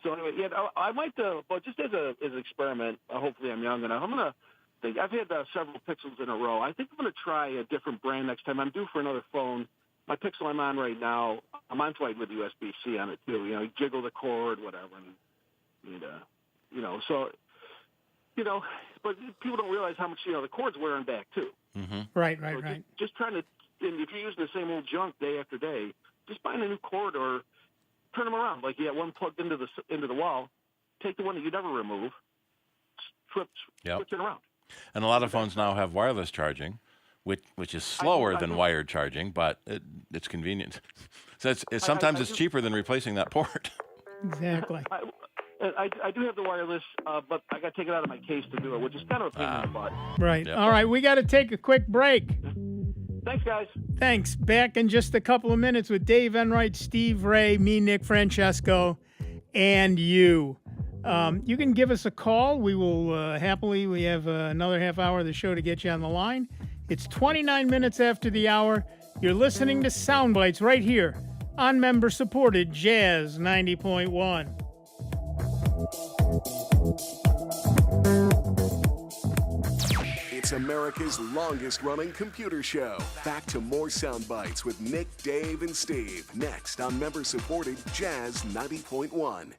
So anyway, I might, just as an experiment, hopefully I'm young enough, I'm going to think, I've had several Pixels in a row. I think I'm going to try a different brand next time. I'm due for another phone. My Pixel I'm on right now, I'm on flight with USB-C on it too. You jiggle the cord, whatever, but people don't realize how much the cord's wearing back too. Mm-hmm. Right. Just trying to, and if you're using the same old junk day after day, just buying a new cord or turn them around. Like you got one plugged into the wall, take the one that you never remove, switch it around. And a lot of phones now have wireless charging, which is slower than wired charging, but it's convenient. So sometimes it's cheaper than replacing that port. Exactly. I do have the wireless, but I got to take it out of my case to do it, which is kind of a pain in the butt. Right. Yep. All right, we got to take a quick break. Thanks, guys. Thanks. Back in just a couple of minutes with Dave Enright, Steve Ray, me, Nick Francesco, and you. You can give us a call. We will happily. We have another half hour of the show to get you on the line. It's 29 minutes after the hour. You're listening to Sound Bytes right here on member-supported Jazz 90.1. It's America's longest-running computer show. Back to more Sound Bytes with Nick, Dave, and Steve. Next on member-supported Jazz 90.1.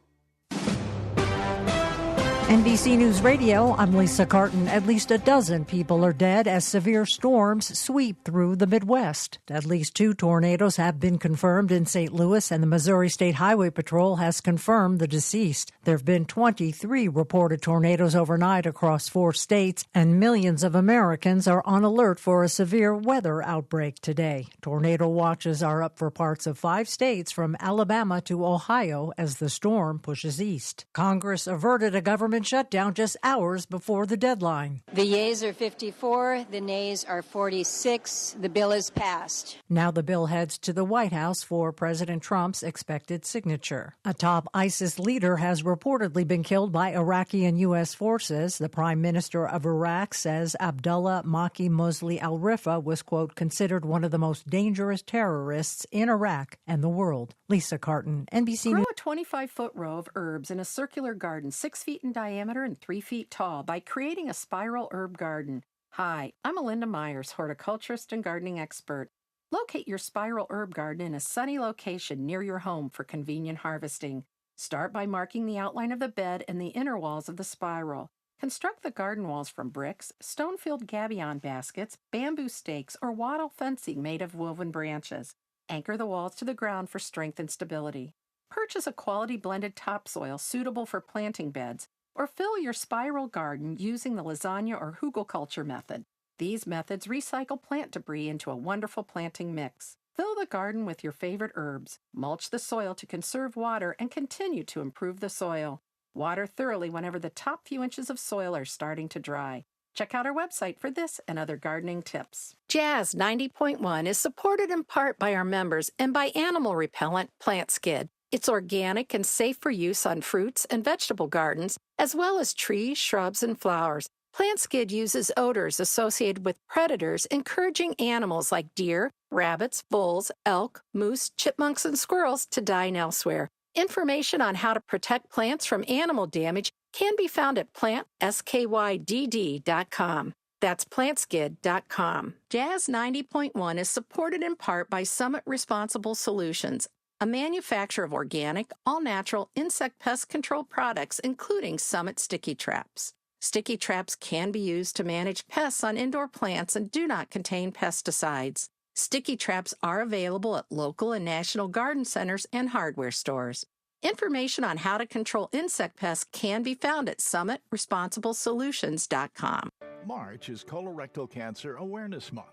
NBC News Radio, I'm Lisa Carton. At least a dozen people are dead as severe storms sweep through the Midwest. At least 2 tornadoes have been confirmed in St. Louis, and the Missouri State Highway Patrol has confirmed the deceased. There have been 23 reported tornadoes overnight across 4 states, and millions of Americans are on alert for a severe weather outbreak today. Tornado watches are up for parts of 5 states from Alabama to Ohio as the storm pushes east. Congress averted a government government shutdown just hours before the deadline. The yeas are 54, the nays are 46. The bill is passed. Now the bill heads to the White House for President Trump's expected signature. A top ISIS leader has reportedly been killed by Iraqi and U.S. forces. The Prime Minister of Iraq says Abdullah Maki Mosley al-Rifa was, quote, considered one of the most dangerous terrorists in Iraq and the world. Lisa Carton, NBC Grow News. a 25-foot row of herbs in a circular garden 6 feet in diameter and 3 feet tall by creating a spiral herb garden. Hi, I'm Melinda Myers, horticulturist and gardening expert. Locate your spiral herb garden in a sunny location near your home for convenient harvesting. Start by marking the outline of the bed and the inner walls of the spiral. Construct the garden walls from bricks, stone-filled gabion baskets, bamboo stakes, or wattle fencing made of woven branches. Anchor the walls to the ground for strength and stability. Purchase a quality blended topsoil suitable for planting beds, or fill your spiral garden using the lasagna or hugelkultur method. These methods recycle plant debris into a wonderful planting mix. Fill the garden with your favorite herbs, mulch the soil to conserve water, and continue to improve the soil. Water thoroughly whenever the top few inches of soil are starting to dry. Check out our website for this and other gardening tips. Jazz 90.1 is supported in part by our members and by animal repellent Plant Skid. It's organic and safe for use on fruits and vegetable gardens, as well as trees, shrubs, and flowers. Plant Skid uses odors associated with predators, encouraging animals like deer, rabbits, bulls, elk, moose, chipmunks, and squirrels to dine elsewhere. Information on how to protect plants from animal damage can be found at plantskydd.com. That's plantskid.com. Jazz 90.1 is supported in part by Summit Responsible Solutions, a manufacturer of organic, all-natural insect pest control products, including Summit Sticky Traps. Sticky traps can be used to manage pests on indoor plants and do not contain pesticides. Sticky traps are available at local and national garden centers and hardware stores. Information on how to control insect pests can be found at summitresponsibleSolutions.com. March is Colorectal Cancer Awareness Month.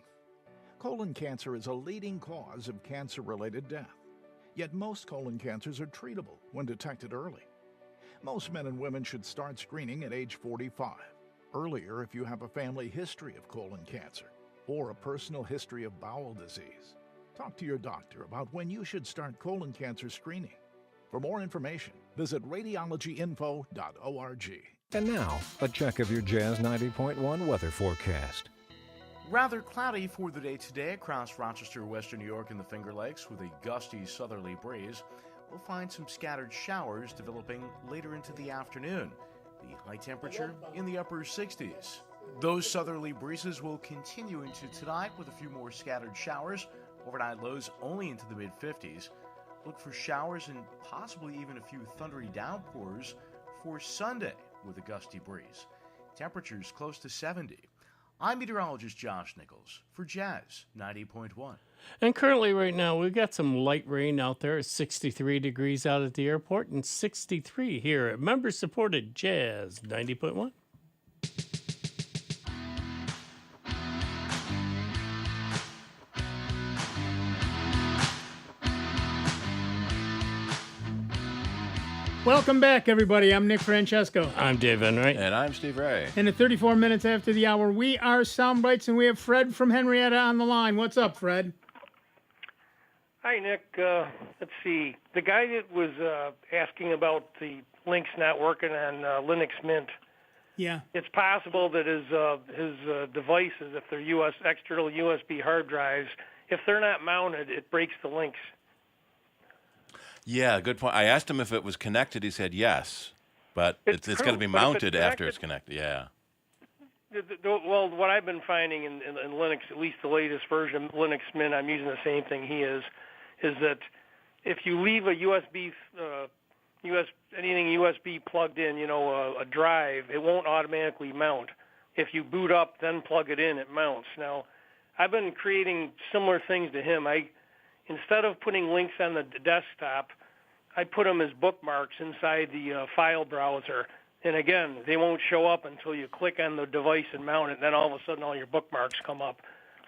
Colon cancer is a leading cause of cancer-related death. Yet most colon cancers are treatable when detected early. Most men and women should start screening at age 45. Earlier if you have a family history of colon cancer or a personal history of bowel disease. Talk to your doctor about when you should start colon cancer screening. For more information, visit radiologyinfo.org. And now, a check of your Jazz 90.1 weather forecast. Rather cloudy for the day today across Rochester, Western New York, and the Finger Lakes with a gusty southerly breeze. We'll find some scattered showers developing later into the afternoon. The high temperature in the upper 60s. Those southerly breezes will continue into tonight with a few more scattered showers. Overnight lows only into the mid-50s. Look for showers and possibly even a few thundery downpours for Sunday with a gusty breeze. Temperatures close to 70. I'm meteorologist Josh Nichols for Jazz 90.1. And currently right now we've got some light rain out there. It's 63 degrees out at the airport and 63 here at member-supported Jazz 90.1. Welcome back, everybody. I'm Nick Francesco. I'm Dave Enright. And I'm Steve Ray. And at 34 minutes after the hour, we are Sound Bytes, and we have Fred from Henrietta on the line. What's up, Fred? Hi, Nick. Let's see. The guy that was asking about the links not working on Linux Mint. Yeah. It's possible that his devices, if they're external USB hard drives, if they're not mounted, it breaks the links. Yeah, good point. I asked him if it was connected. He said yes, but it's got to be mounted after it's connected. Yeah. Well, what I've been finding in Linux, at least the latest version of Linux Mint, I'm using the same thing he is that if you leave a anything USB plugged in, a drive, it won't automatically mount. If you boot up, then plug it in, it mounts. Now, I've been creating similar things to him. Instead of putting links on the desktop, I put them as bookmarks inside the file browser. And again, they won't show up until you click on the device and mount it, and then all of a sudden all your bookmarks come up.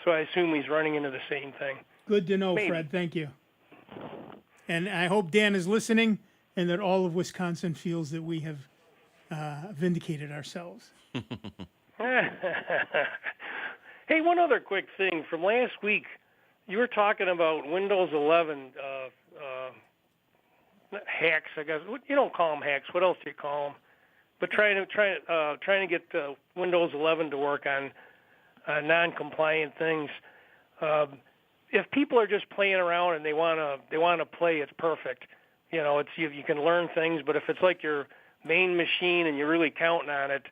So I assume he's running into the same thing. Good to know, Maybe. Fred. Thank you. And I hope Dan is listening and that all of Wisconsin feels that we have vindicated ourselves. Hey, one other quick thing from last week. You were talking about Windows 11 hacks, I guess. You don't call them hacks. What else do you call them? But trying to get Windows 11 to work on non-compliant things. If people are just playing around and they want to play, it's perfect. You know, you can learn things. But if it's like your main machine and you're really counting on it,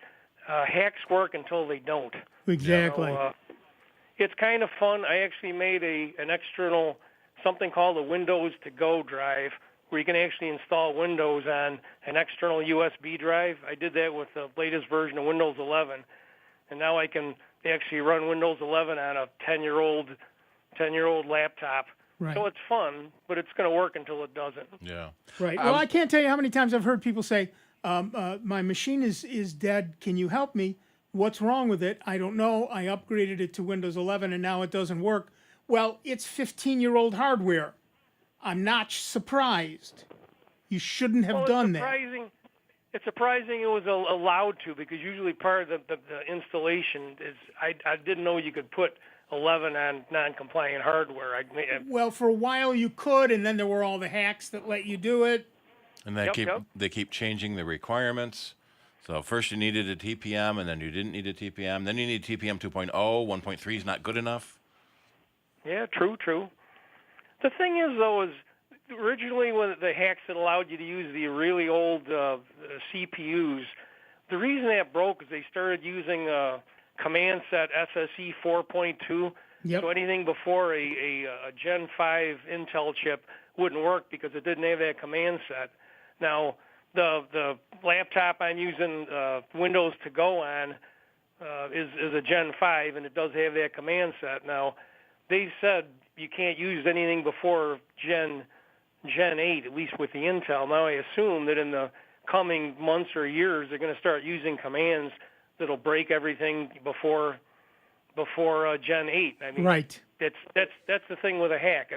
hacks work until they don't. Exactly. So, it's kind of fun. I actually made an external, something called a Windows to Go drive, where you can actually install Windows on an external USB drive. I did that with the latest version of Windows 11, and now I can actually run Windows 11 on a 10-year-old laptop. Right. So it's fun, but it's going to work until it doesn't. Yeah. Right. Well, I can't tell you how many times I've heard people say, my machine is dead. Can you help me? What's wrong with it? I don't know. I upgraded it to Windows 11 and now it doesn't work. Well, it's 15-year-old hardware. I'm not surprised. You shouldn't have done that. It's surprising it was allowed to, because usually part of the installation is I didn't know you could put 11 on non-compliant hardware. Well, for a while you could, and then there were all the hacks that let you do it. And they keep changing the requirements. So first you needed a TPM, and then you didn't need a TPM. Then you need TPM 2.0. 1.3 is not good enough. Yeah, true. The thing is, though, is originally when the hacks that allowed you to use the really old CPUs, the reason that broke is they started using command set SSE 4.2. Yep. So anything before a Gen 5 Intel chip wouldn't work because it didn't have that command set. Now, the laptop I'm using Windows to Go on is a Gen 5, and it does have that command set. Now, they said you can't use anything before Gen 8, at least with the Intel. Now, I assume that in the coming months or years, they're going to start using commands that'll break everything before Gen 8. I mean, right. That's the thing with a hack.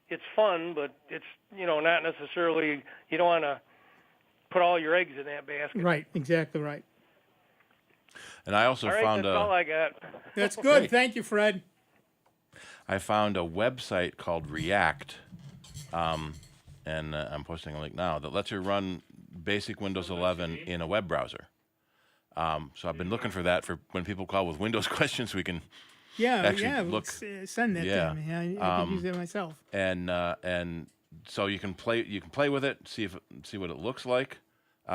It's fun, but it's not necessarily, you don't want to put all your eggs in that basket. Right, exactly right. And I also found that's all I got. That's good. Thank you, Fred. I found a website called React, and I'm posting a link now, that lets you run basic Windows 11 in a web browser. So I've been looking for that for when people call with Windows questions, we can look. Send that to me. I can use it myself. And so you can play with it, see what it looks like,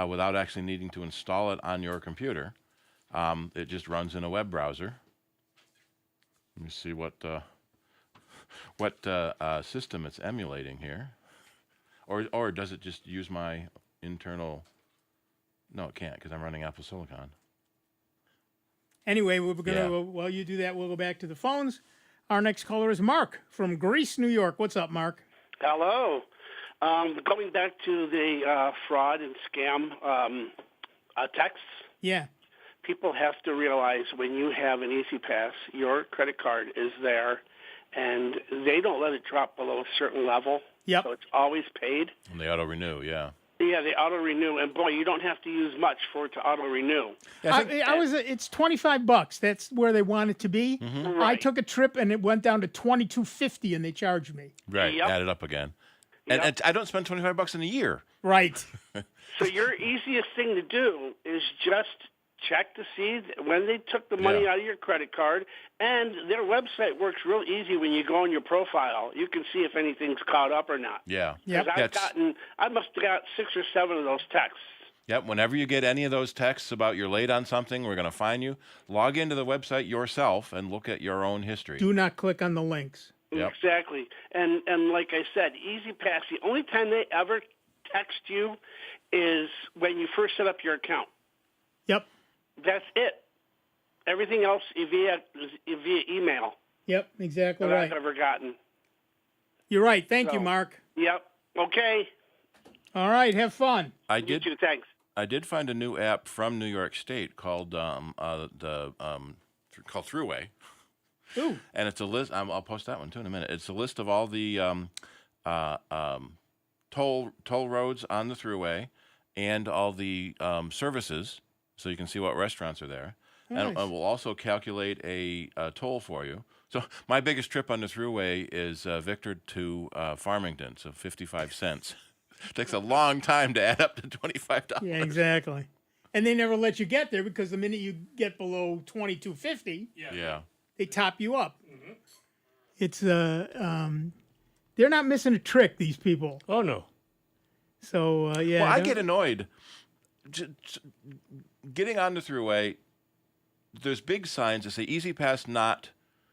without actually needing to install it on your computer. It just runs in a web browser. Let me see what system it's emulating here, or does it just use my internal? No, it can't, because I'm running Apple Silicon. Anyway, we're gonna while you do that, we'll go back to the phones. Our next caller is Mark from Greece, New York. What's up, Mark? Hello. Going back to the fraud and scam texts. Yeah. People have to realize when you have an Easy Pass, your credit card is there, and they don't let it drop below a certain level. Yep. So it's always paid. And they auto renew, yeah. Yeah, they auto renew, and boy, you don't have to use much for it to auto renew. It's $25. That's where they want it to be. Mm-hmm. I Right. took a trip and it went down to $22.50, and they charged me. Right, Yep. add it up again. And I don't spend $25 in a year. Right. So your easiest thing to do is just check to see when they took the money out of your credit card, and their website works real easy. When you go on your profile, you can see if anything's caught up or not. Yeah. Because I must have got 6 or 7 of those texts. Yep, whenever you get any of those texts about you're late on something, we're going to find you. Log into the website yourself and look at your own history. Do not click on the links. Yep. Exactly. And like I said, Easy Pass, the only time they ever text you is when you first set up your account. Yep. That's it. Everything else via email. Yep, exactly that right. I've ever gotten. You're right. Thank you, Mark. Yep. Okay. All right. Have fun. I did. You too. Thanks. I did find a new app from New York State called called Thruway. Ooh. And it's a list. I'll post that one too in a minute. It's a list of all the toll roads on the Thruway, and all the services, so you can see what restaurants are there. Nice. And we'll also calculate a toll for you. So my biggest trip on the thruway is Victor to Farmington, so 55 cents. It takes a long time to add up to $25. Yeah, exactly. And they never let you get there because the minute you get below $22.50, they top you up. Mm-hmm. It's they're not missing a trick, these people. Oh no. So yeah. Well, I get annoyed getting on the thruway. There's big signs that say "Easy Pass not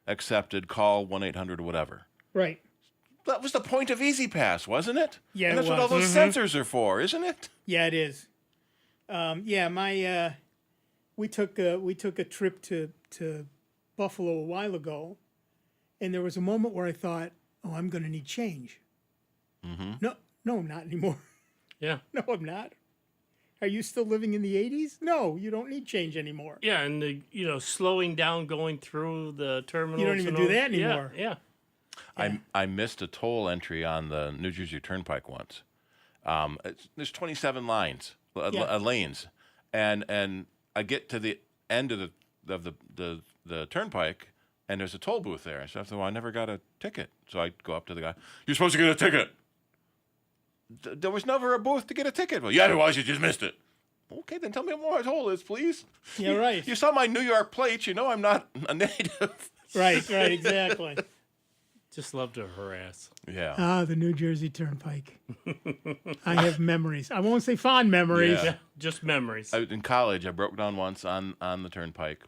accepted. Call 1-800" or whatever. Right. That was the point of Easy Pass, wasn't it? Yeah, and that's it what all was. those sensors are for, isn't it? Yeah, it is. We took a trip to Buffalo a while ago, and there was a moment where I thought, "Oh, I'm going to need change." Mm-hmm. No, I'm not anymore. Yeah. No, I'm not. Are you still living in the 80s? No, you don't need change anymore. Yeah, and slowing down going through the terminals. You don't even do that anymore. Yeah. I missed a toll entry on the New Jersey Turnpike once. There's 27 lanes, and I get to the end of the turnpike, and there's a toll booth there. So I thought, well, I never got a ticket. So I go up to the guy. You're supposed to get a ticket. There was never a booth to get a ticket. Well, yeah, there was. You just missed it. Okay, then tell me what my toll is, please. Yeah, right. You saw my New York plates. You know I'm not a native. Right, exactly. Just love to harass. Yeah. Ah, the New Jersey Turnpike. I have memories. I won't say fond memories. Yeah, just memories. In college, I broke down once on the turnpike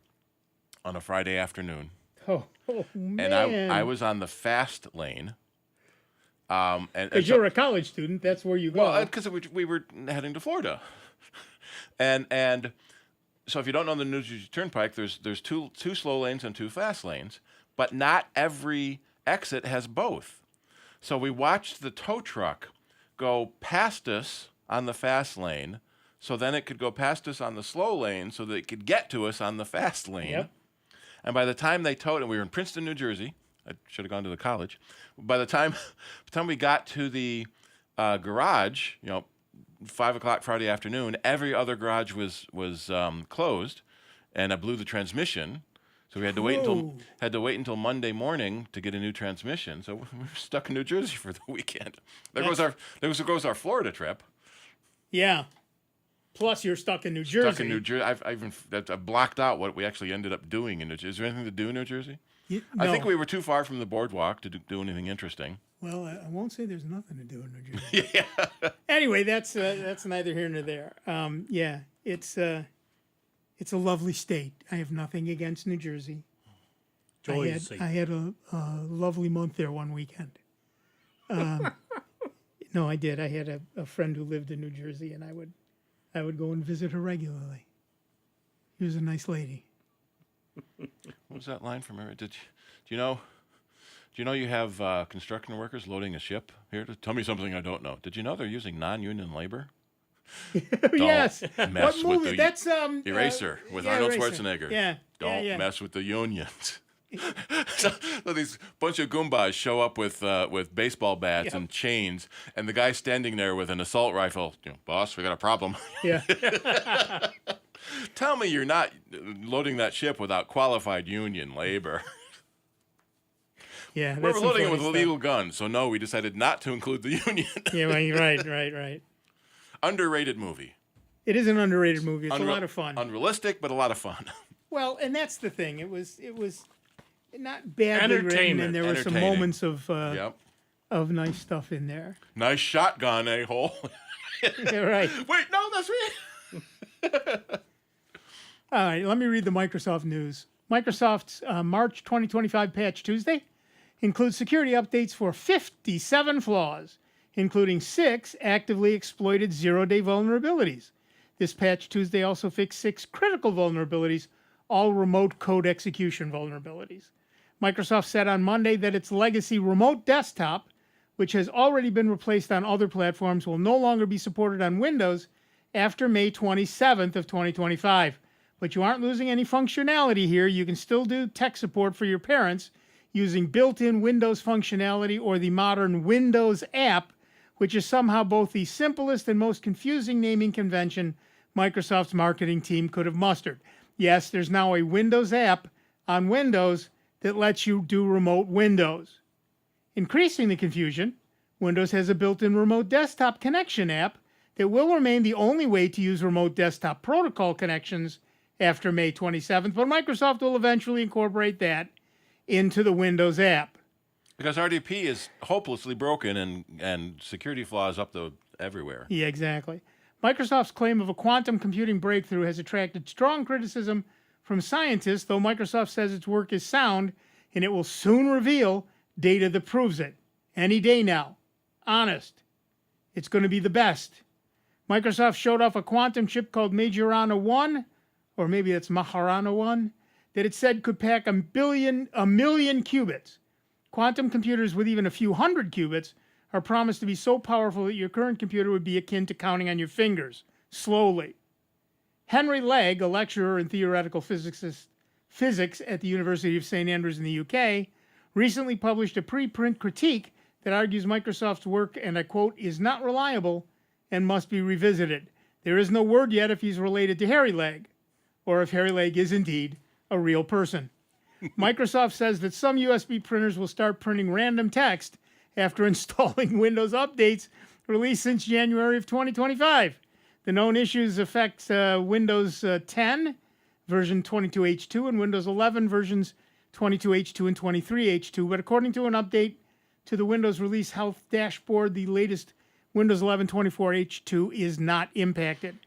on a Friday afternoon. Oh man. And I was on the fast lane. Because you're a college student, that's where you go. Well, because we were heading to Florida. and so if you don't know the New Jersey Turnpike, there's two slow lanes and two fast lanes, but not every exit has both. So we watched the tow truck go past us on the fast lane, so then it could go past us on the slow lane so that it could get to us on the fast lane. Yep. And by the time they towed, and we were in Princeton, New Jersey. I should have gone to the college. By the time we got to the garage, 5 o'clock Friday afternoon, every other garage was closed, and I blew the transmission. So we had to wait until Monday morning to get a new transmission. So we were stuck in New Jersey for the weekend. There goes our Florida trip. Yeah. Plus, you're stuck in New Jersey. Stuck in New Jersey. I've blocked out what we actually ended up doing in New Jersey. Is there anything to do in New Jersey? No. I think we were too far from the boardwalk to do anything interesting. Well, I won't say there's nothing to do in New Jersey. Yeah. Anyway, that's neither here nor there. Yeah, it's a lovely state. I have nothing against New Jersey. I had a lovely month there one weekend. No, I did. I had a friend who lived in New Jersey, and I would go and visit her regularly. She was a nice lady. What was that line from her? Do you know you have construction workers loading a ship here? Tell me something I don't know. Did you know they're using non-union labor? Yes. Mess what movie? with the That's Eraser with Arnold Schwarzenegger. Yeah. Don't mess with the unions. So these bunch of Goombas show up with baseball bats and chains, and the guy standing there with an assault rifle. Boss, we got a problem. Yeah. Tell me you're not loading that ship without qualified union labor. Yeah, we're loading it with illegal guns, so no, we decided not to include the union. Yeah, right. Underrated movie. It is an underrated movie. It's a lot of fun. Unrealistic, but a lot of fun. Well, and that's the thing. It was not badly written, and there were some moments of nice stuff in there. Nice shotgun, a-hole. Yeah, right. Wait, no, that's me. All right, let me read the Microsoft news. Microsoft's March 2025 Patch Tuesday includes security updates for 57 flaws, including 6 actively exploited zero-day vulnerabilities. This Patch Tuesday also fixed 6 critical vulnerabilities, all remote code execution vulnerabilities. Microsoft said on Monday that its legacy remote desktop, which has already been replaced on other platforms, will no longer be supported on Windows after May 27th of 2025. But you aren't losing any functionality here. You can still do tech support for your parents using built-in Windows functionality or the modern Windows app, which is somehow both the simplest and most confusing naming convention Microsoft's marketing team could have mustered. Yes, there's now a Windows app on Windows that lets you do remote Windows. Increasing the confusion, Windows has a built-in remote desktop connection app that will remain the only way to use remote desktop protocol connections after May 27th, but Microsoft will eventually incorporate that into the Windows app. Because RDP is hopelessly broken and security flaws everywhere. Yeah, exactly. Microsoft's claim of a quantum computing breakthrough has attracted strong criticism from scientists, though Microsoft says its work is sound and it will soon reveal data that proves it. Any day now. Honest. It's going to be the best. Microsoft showed off a quantum chip called Majorana 1, or maybe that's Maharana 1, that it said could pack a million qubits. Quantum computers with even a few hundred qubits are promised to be so powerful that your current computer would be akin to counting on your fingers, slowly. Henry Legg, a lecturer in theoretical physics at the University of St. Andrews in the UK, recently published a preprint critique that argues Microsoft's work, and I quote, is not reliable and must be revisited. There is no word yet if he's related to Harry Legg, or if Harry Legg is indeed a real person. Microsoft says that some USB printers will start printing random text after installing Windows updates released since January of 2025. The known issues affect Windows 10 version 22H2 and Windows 11 versions 22H2 and 23H2, but according to an update to the Windows Release Health Dashboard, the latest Windows 11 24H2 is not impacted.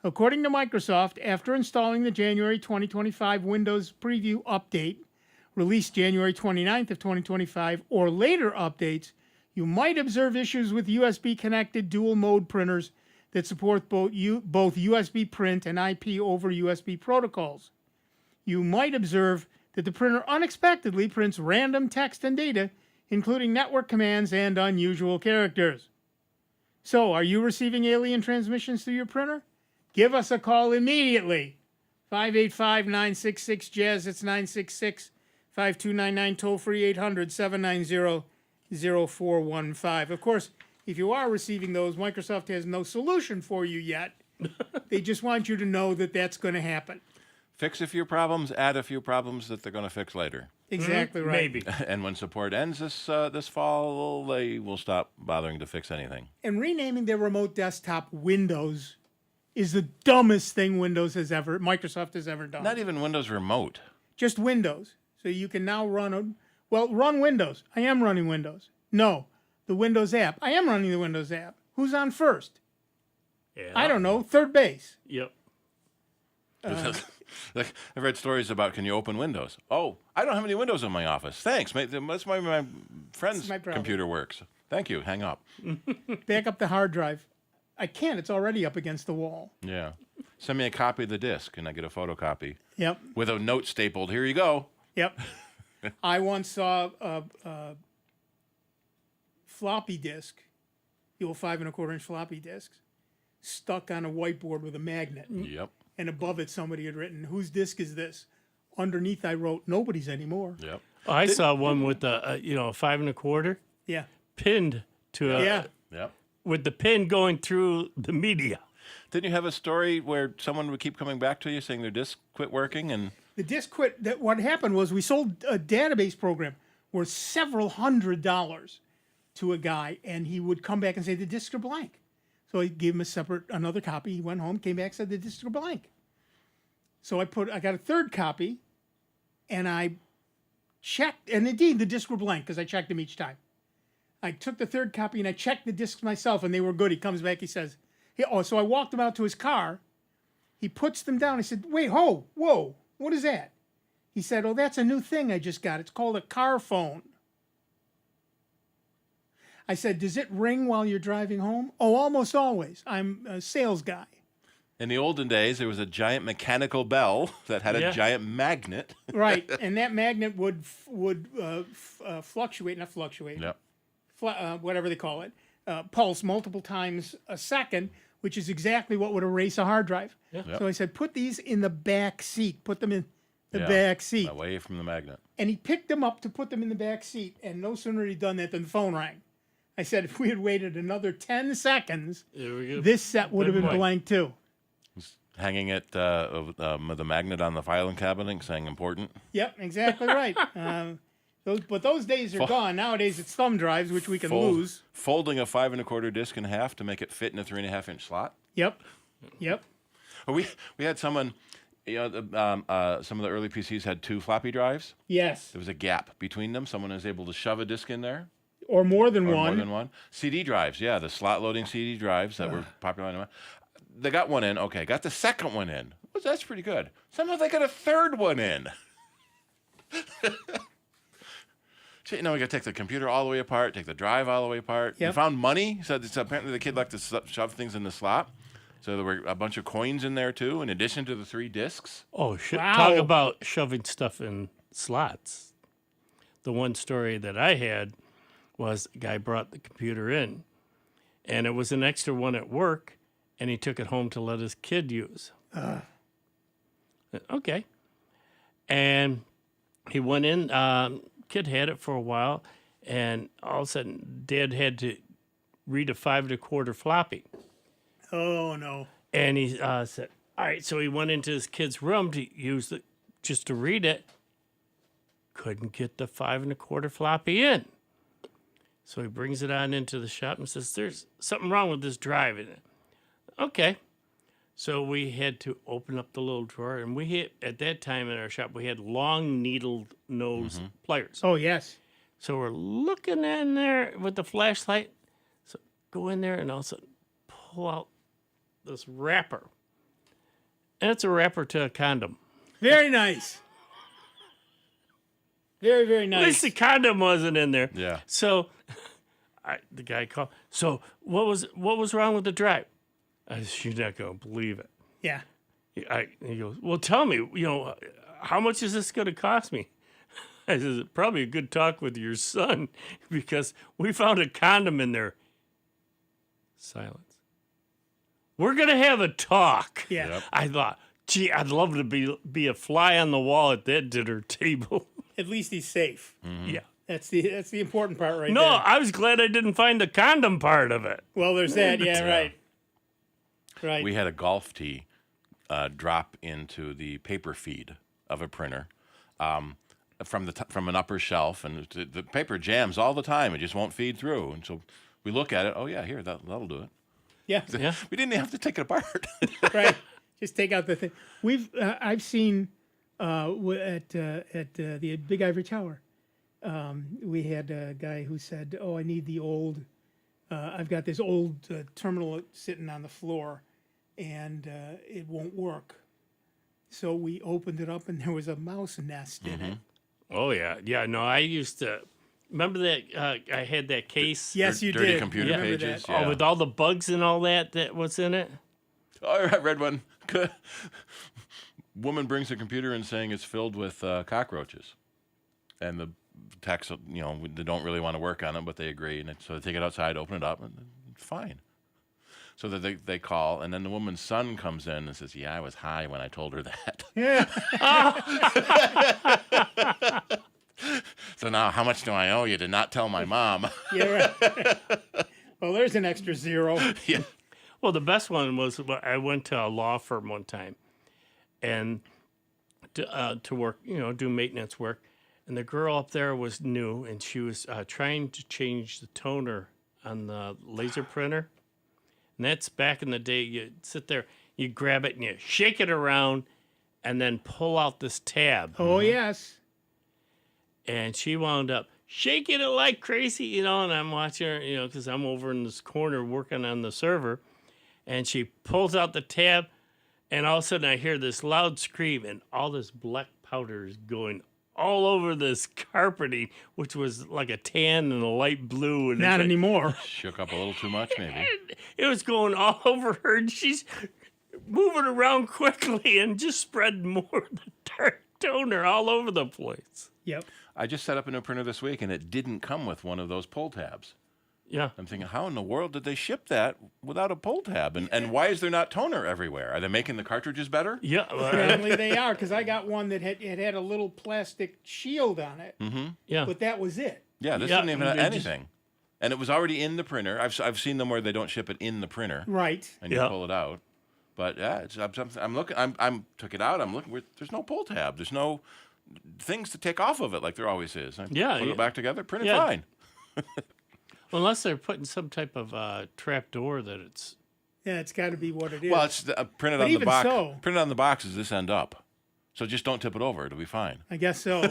According to Microsoft, after installing the January 2025 Windows Preview update, released January 29th of 2025, or later updates, you might observe issues with USB-connected dual-mode printers that support both USB print and IP over USB protocols. You might observe that the printer unexpectedly prints random text and data, including network commands and unusual characters. So, are you receiving alien transmissions through your printer? Give us a call immediately. 585-966-JAZZ. It's 966-5299, toll-free 800-790-0415. Of course, if you are receiving those, Microsoft has no solution for you yet. They just want you to know that that's going to happen. Fix a few problems, add a few problems that they're going to fix later. Exactly right. Maybe. And when support ends this fall, they will stop bothering to fix anything. And renaming their remote desktop Windows is the dumbest thing Microsoft has ever done. Not even Windows Remote. Just Windows. So you can now run Windows. I am running Windows. No, the Windows app. I am running the Windows app. Who's on first? Yeah. I don't know. Third base. Yep. Like, I've read stories about, can you open Windows? Oh, I don't have any windows in my office. Thanks. That's my friend's computer works. Thank you. Hang up. Back up the hard drive. I can't. It's already up against the wall. Yeah. Send me a copy of the disk, and I get a photocopy. Yep. With a note stapled. Here you go. Yep. I once saw a floppy disk, the old 5 1/4-inch floppy disks, stuck on a whiteboard with a magnet. Yep. And above it, somebody had written, "Whose disk is this?" Underneath, I wrote, "Nobody's anymore." Yep. I saw one with a 5 1/4. Yeah. Pinned to a. Yeah. Yep. With the pin going through the media. Didn't you have a story where someone would keep coming back to you saying their disk quit working and the disk quit? What happened was we sold a database program worth several $100s to a guy, and he would come back and say the disks are blank. So I gave him another copy. He went home, came back, said the disks are blank. So I got a third copy, and I checked, and indeed the disks were blank because I checked them each time. I took the third copy and I checked the discs myself, and they were good. He comes back, he says, so I walked him out to his car. He puts them down. I said, "Wait, whoa, what is that?" He said, "Oh, that's a new thing I just got. It's called a car phone." I said, "Does it ring while you're driving home?" "Oh, almost always. I'm a sales guy." In the olden days, there was a giant mechanical bell that had a giant magnet. Right, and that magnet would fluctuate, not fluctuate. Yep. Whatever they call it, pulse multiple times a second, which is exactly what would erase a hard drive. Yeah. Yep. So I said, put these in the back seat. Put them in the back seat. Away from the magnet. And he picked them up to put them in the back seat, and no sooner had he done that than the phone rang. I said if we had waited another 10 seconds, There we go. this set would have Good been point. blank too. Hanging it the magnet on the filing cabinet saying important. Yep, exactly right. Those days are gone. Nowadays it's thumb drives, which we can lose. Folding a 5 1/4 disc in half to make it fit in a 3 1/2 inch slot. Yep. We had someone, some of the early PCs had 2 floppy drives. Yes. There was a gap between them. Someone was able to shove a disc in there. Or more than one. More than one. CD drives, yeah, the slot loading CD drives that were popular. They got one in. Okay, got the second one in. Well, that's pretty good. Somehow they got a third one in. So, we got to take the computer all the way apart, take the drive all the way apart. Yep. We found money. So apparently the kid liked to shove things in the slot. So there were a bunch of coins in there, too, in addition to the 3 discs. Oh, Wow. Talk about shoving stuff in slots. The one story that I had was a guy brought the computer in, and it was an extra one at work, and he took it home to let his kid use. Okay. And he went in, kid had it for a while, and all of a sudden, Dad had to read a 5 1/4 floppy. Oh, no. And he said, all right, so he went into his kid's room to use it, just to read it. Couldn't get the 5 1/4 floppy in. So he brings it on into the shop and says, there's something wrong with this drive in it. Okay. So we had to open up the little drawer, and at that time in our shop, we had long needle nose pliers. Oh, yes. So we're looking in there with the flashlight. So go in there and all of a sudden pull out this wrapper. And it's a wrapper to a condom. Very nice. Very, very nice. At least the condom wasn't in there. Yeah. So the guy called. So what was wrong with the drive? I said, you're not going to believe it. Yeah. He goes, well, tell me, how much is this going to cost me? I said, probably a good talk with your son because we found a condom in there. Silence. We're going to have a talk. Yeah. Yep. I thought, gee, I'd love to be a fly on the wall at that dinner table. At least he's safe. Yeah. That's the important part right No, there. I was glad I didn't find the condom part of it. Well, there's that. Yeah, right. Right. We had a golf tee drop into the paper feed of a printer from an upper shelf, and the paper jams all the time. It just won't feed through. And so we look at it. Oh, yeah, here, that'll do it. Yeah. Yeah. We didn't have to take it apart. Right. Just take out the thing. I've seen at the Big Ivory Tower. We had a guy who said, "Oh, I need the old. I've got this old terminal sitting on the floor, and it won't work." So we opened it up, and there was a mouse nest in it. Oh yeah. No, I used to. Remember that I had that case? Yes, you dirty did. computer I remember pages. that. Yeah. Oh, with all the bugs and all that was in it. Oh, I read one. Woman brings a computer in saying it's filled with cockroaches, and the techs, they don't really want to work on it, but they agree, and so they take it outside, open it up, and it's fine. So that they call, and then the woman's son comes in and says, "Yeah, I was high when I told her that." Yeah. So now, how much do I owe you to not tell my mom? Yeah. Right. Well, there's an extra zero. Yeah. Well, the best one was I went to a law firm one time, and to work, do maintenance work, and the girl up there was new, and she was trying to change the toner on the laser printer. And that's back in the day. You sit there, you grab it, and you shake it around, and then pull out this tab. Oh, yes. And she wound up shaking it like crazy, and I'm watching her, because I'm over in this corner working on the server. And she pulls out the tab, and all of a sudden I hear this loud scream, and all this black powder is going all over this carpeting, which was like a tan and a light blue. And Not anymore. Shook up a little too much, maybe. It was going all over her, and she's moving around quickly and just spread more of the dark toner all over the place. Yep. I just set up a new printer this week, and it didn't come with one of those pull tabs. Yeah. I'm thinking, how in the world did they ship that without a pull tab? And why is there not toner everywhere? Are they making the cartridges better? Yeah. Apparently they are, because I got one that had a little plastic shield on it. Mm-hmm. Yeah. But that was it. Yeah, this didn't even have anything. And it was already in the printer. I've seen them where they don't ship it in the printer. Right. And you pull it out. But yeah, I'm looking. I'm took it out. I'm looking. There's no pull tab. There's no things to take off of it like there always is. Put it back together. Print it fine. Well, unless they're putting some type of trap door that it's. Yeah, it's got to be what it is. Well, it's printed on the box. Printed on the box is this end up. So just don't tip it over. It'll be fine. I guess so.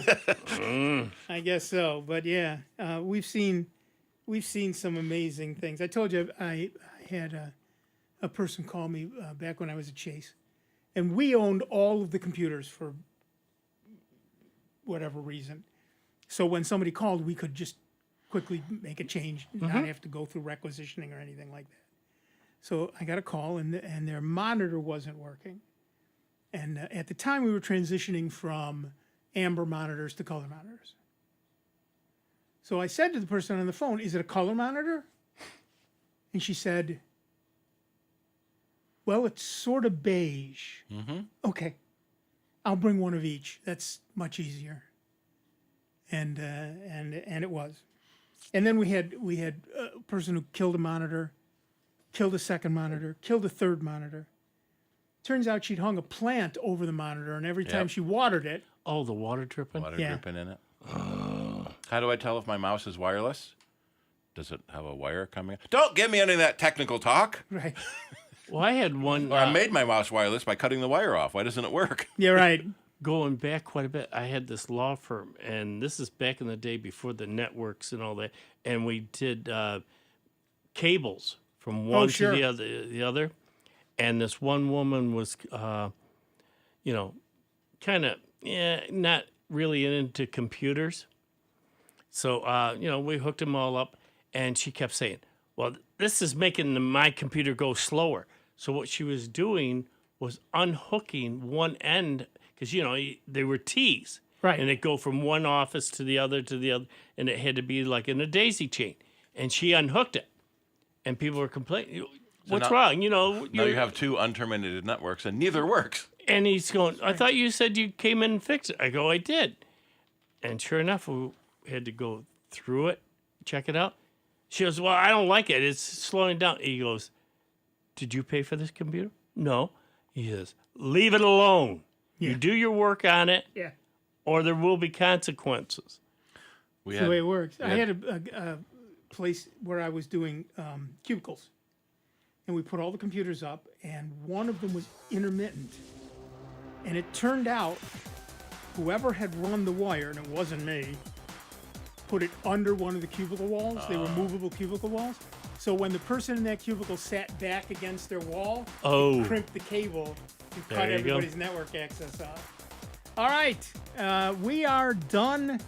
I guess so. But yeah, we've seen some amazing things. I told you I had a person call me back when I was at Chase, and we owned all of the computers for whatever reason. So when somebody called, we could just quickly make a change, not have to go through requisitioning or anything like that. So I got a call, and their monitor wasn't working. And at the time, we were transitioning from amber monitors to color monitors. So I said to the person on the phone, "Is it a color monitor?" And she said, "Well, it's sort of beige." Okay, I'll bring one of each. That's much easier. And it was. And then we had a person who killed a monitor, killed a second monitor, killed a third monitor. Turns out she'd hung a plant over the monitor, and every time she watered it... Oh, the water dripping? Water dripping in it. How do I tell if my mouse is wireless? Does it have a wire coming? Don't give me any of that technical talk. Right. Well, I had one... Or I made my mouse wireless by cutting the wire off. Why doesn't it work? Yeah, right. Going back quite a bit, I had this law firm, and this is back in the day before the networks and all that, and we did cables from one to the other. And this one woman was, kind of, not really into computers. So, we hooked them all up, and she kept saying, "Well, this is making my computer go slower." So what she was doing was unhooking one end, because, they were T's. Right. And it go from one office to the other, and it had to be like in a daisy chain. And she unhooked it. And people were complaining. What's wrong? Now you have two unterminated networks, and neither works. And he's going, "I thought you said you came in and fixed it." I go, "I did." And sure enough, we had to go through it, check it out. She goes, "Well, I don't like it. It's slowing down." He goes, "Did you pay for this computer?" "No." He says, "Leave it alone. Yeah. You do your work on it, Yeah. or there will be consequences." That's the way it works. I had a place where I was doing cubicles. And we put all the computers up, and one of them was intermittent. And it turned out whoever had run the wire, and it wasn't me, put it under one of the cubicle walls. They were movable cubicle walls. So when the person in that cubicle sat back against their wall, it crimped the cable and cut everybody's network access off. All right, we are done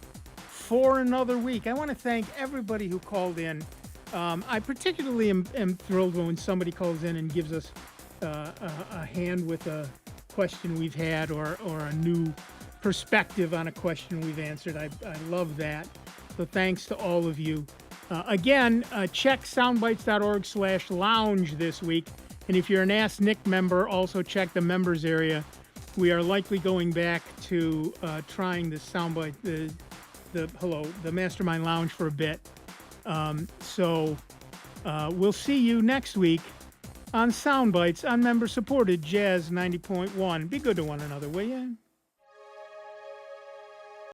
for another week. I want to thank everybody who called in. I particularly am thrilled when somebody calls in and gives us a hand with a question we've had or a new perspective on a question we've answered. I love that. So thanks to all of you. Again, check soundbites.org/lounge this week. And if you're an Ask Nick member, also check the members area. We are likely going back to trying the Soundbite, the Mastermind Lounge for a bit. So we'll see you next week on Soundbites on member-supported Jazz 90.1. Be good to one another, will you?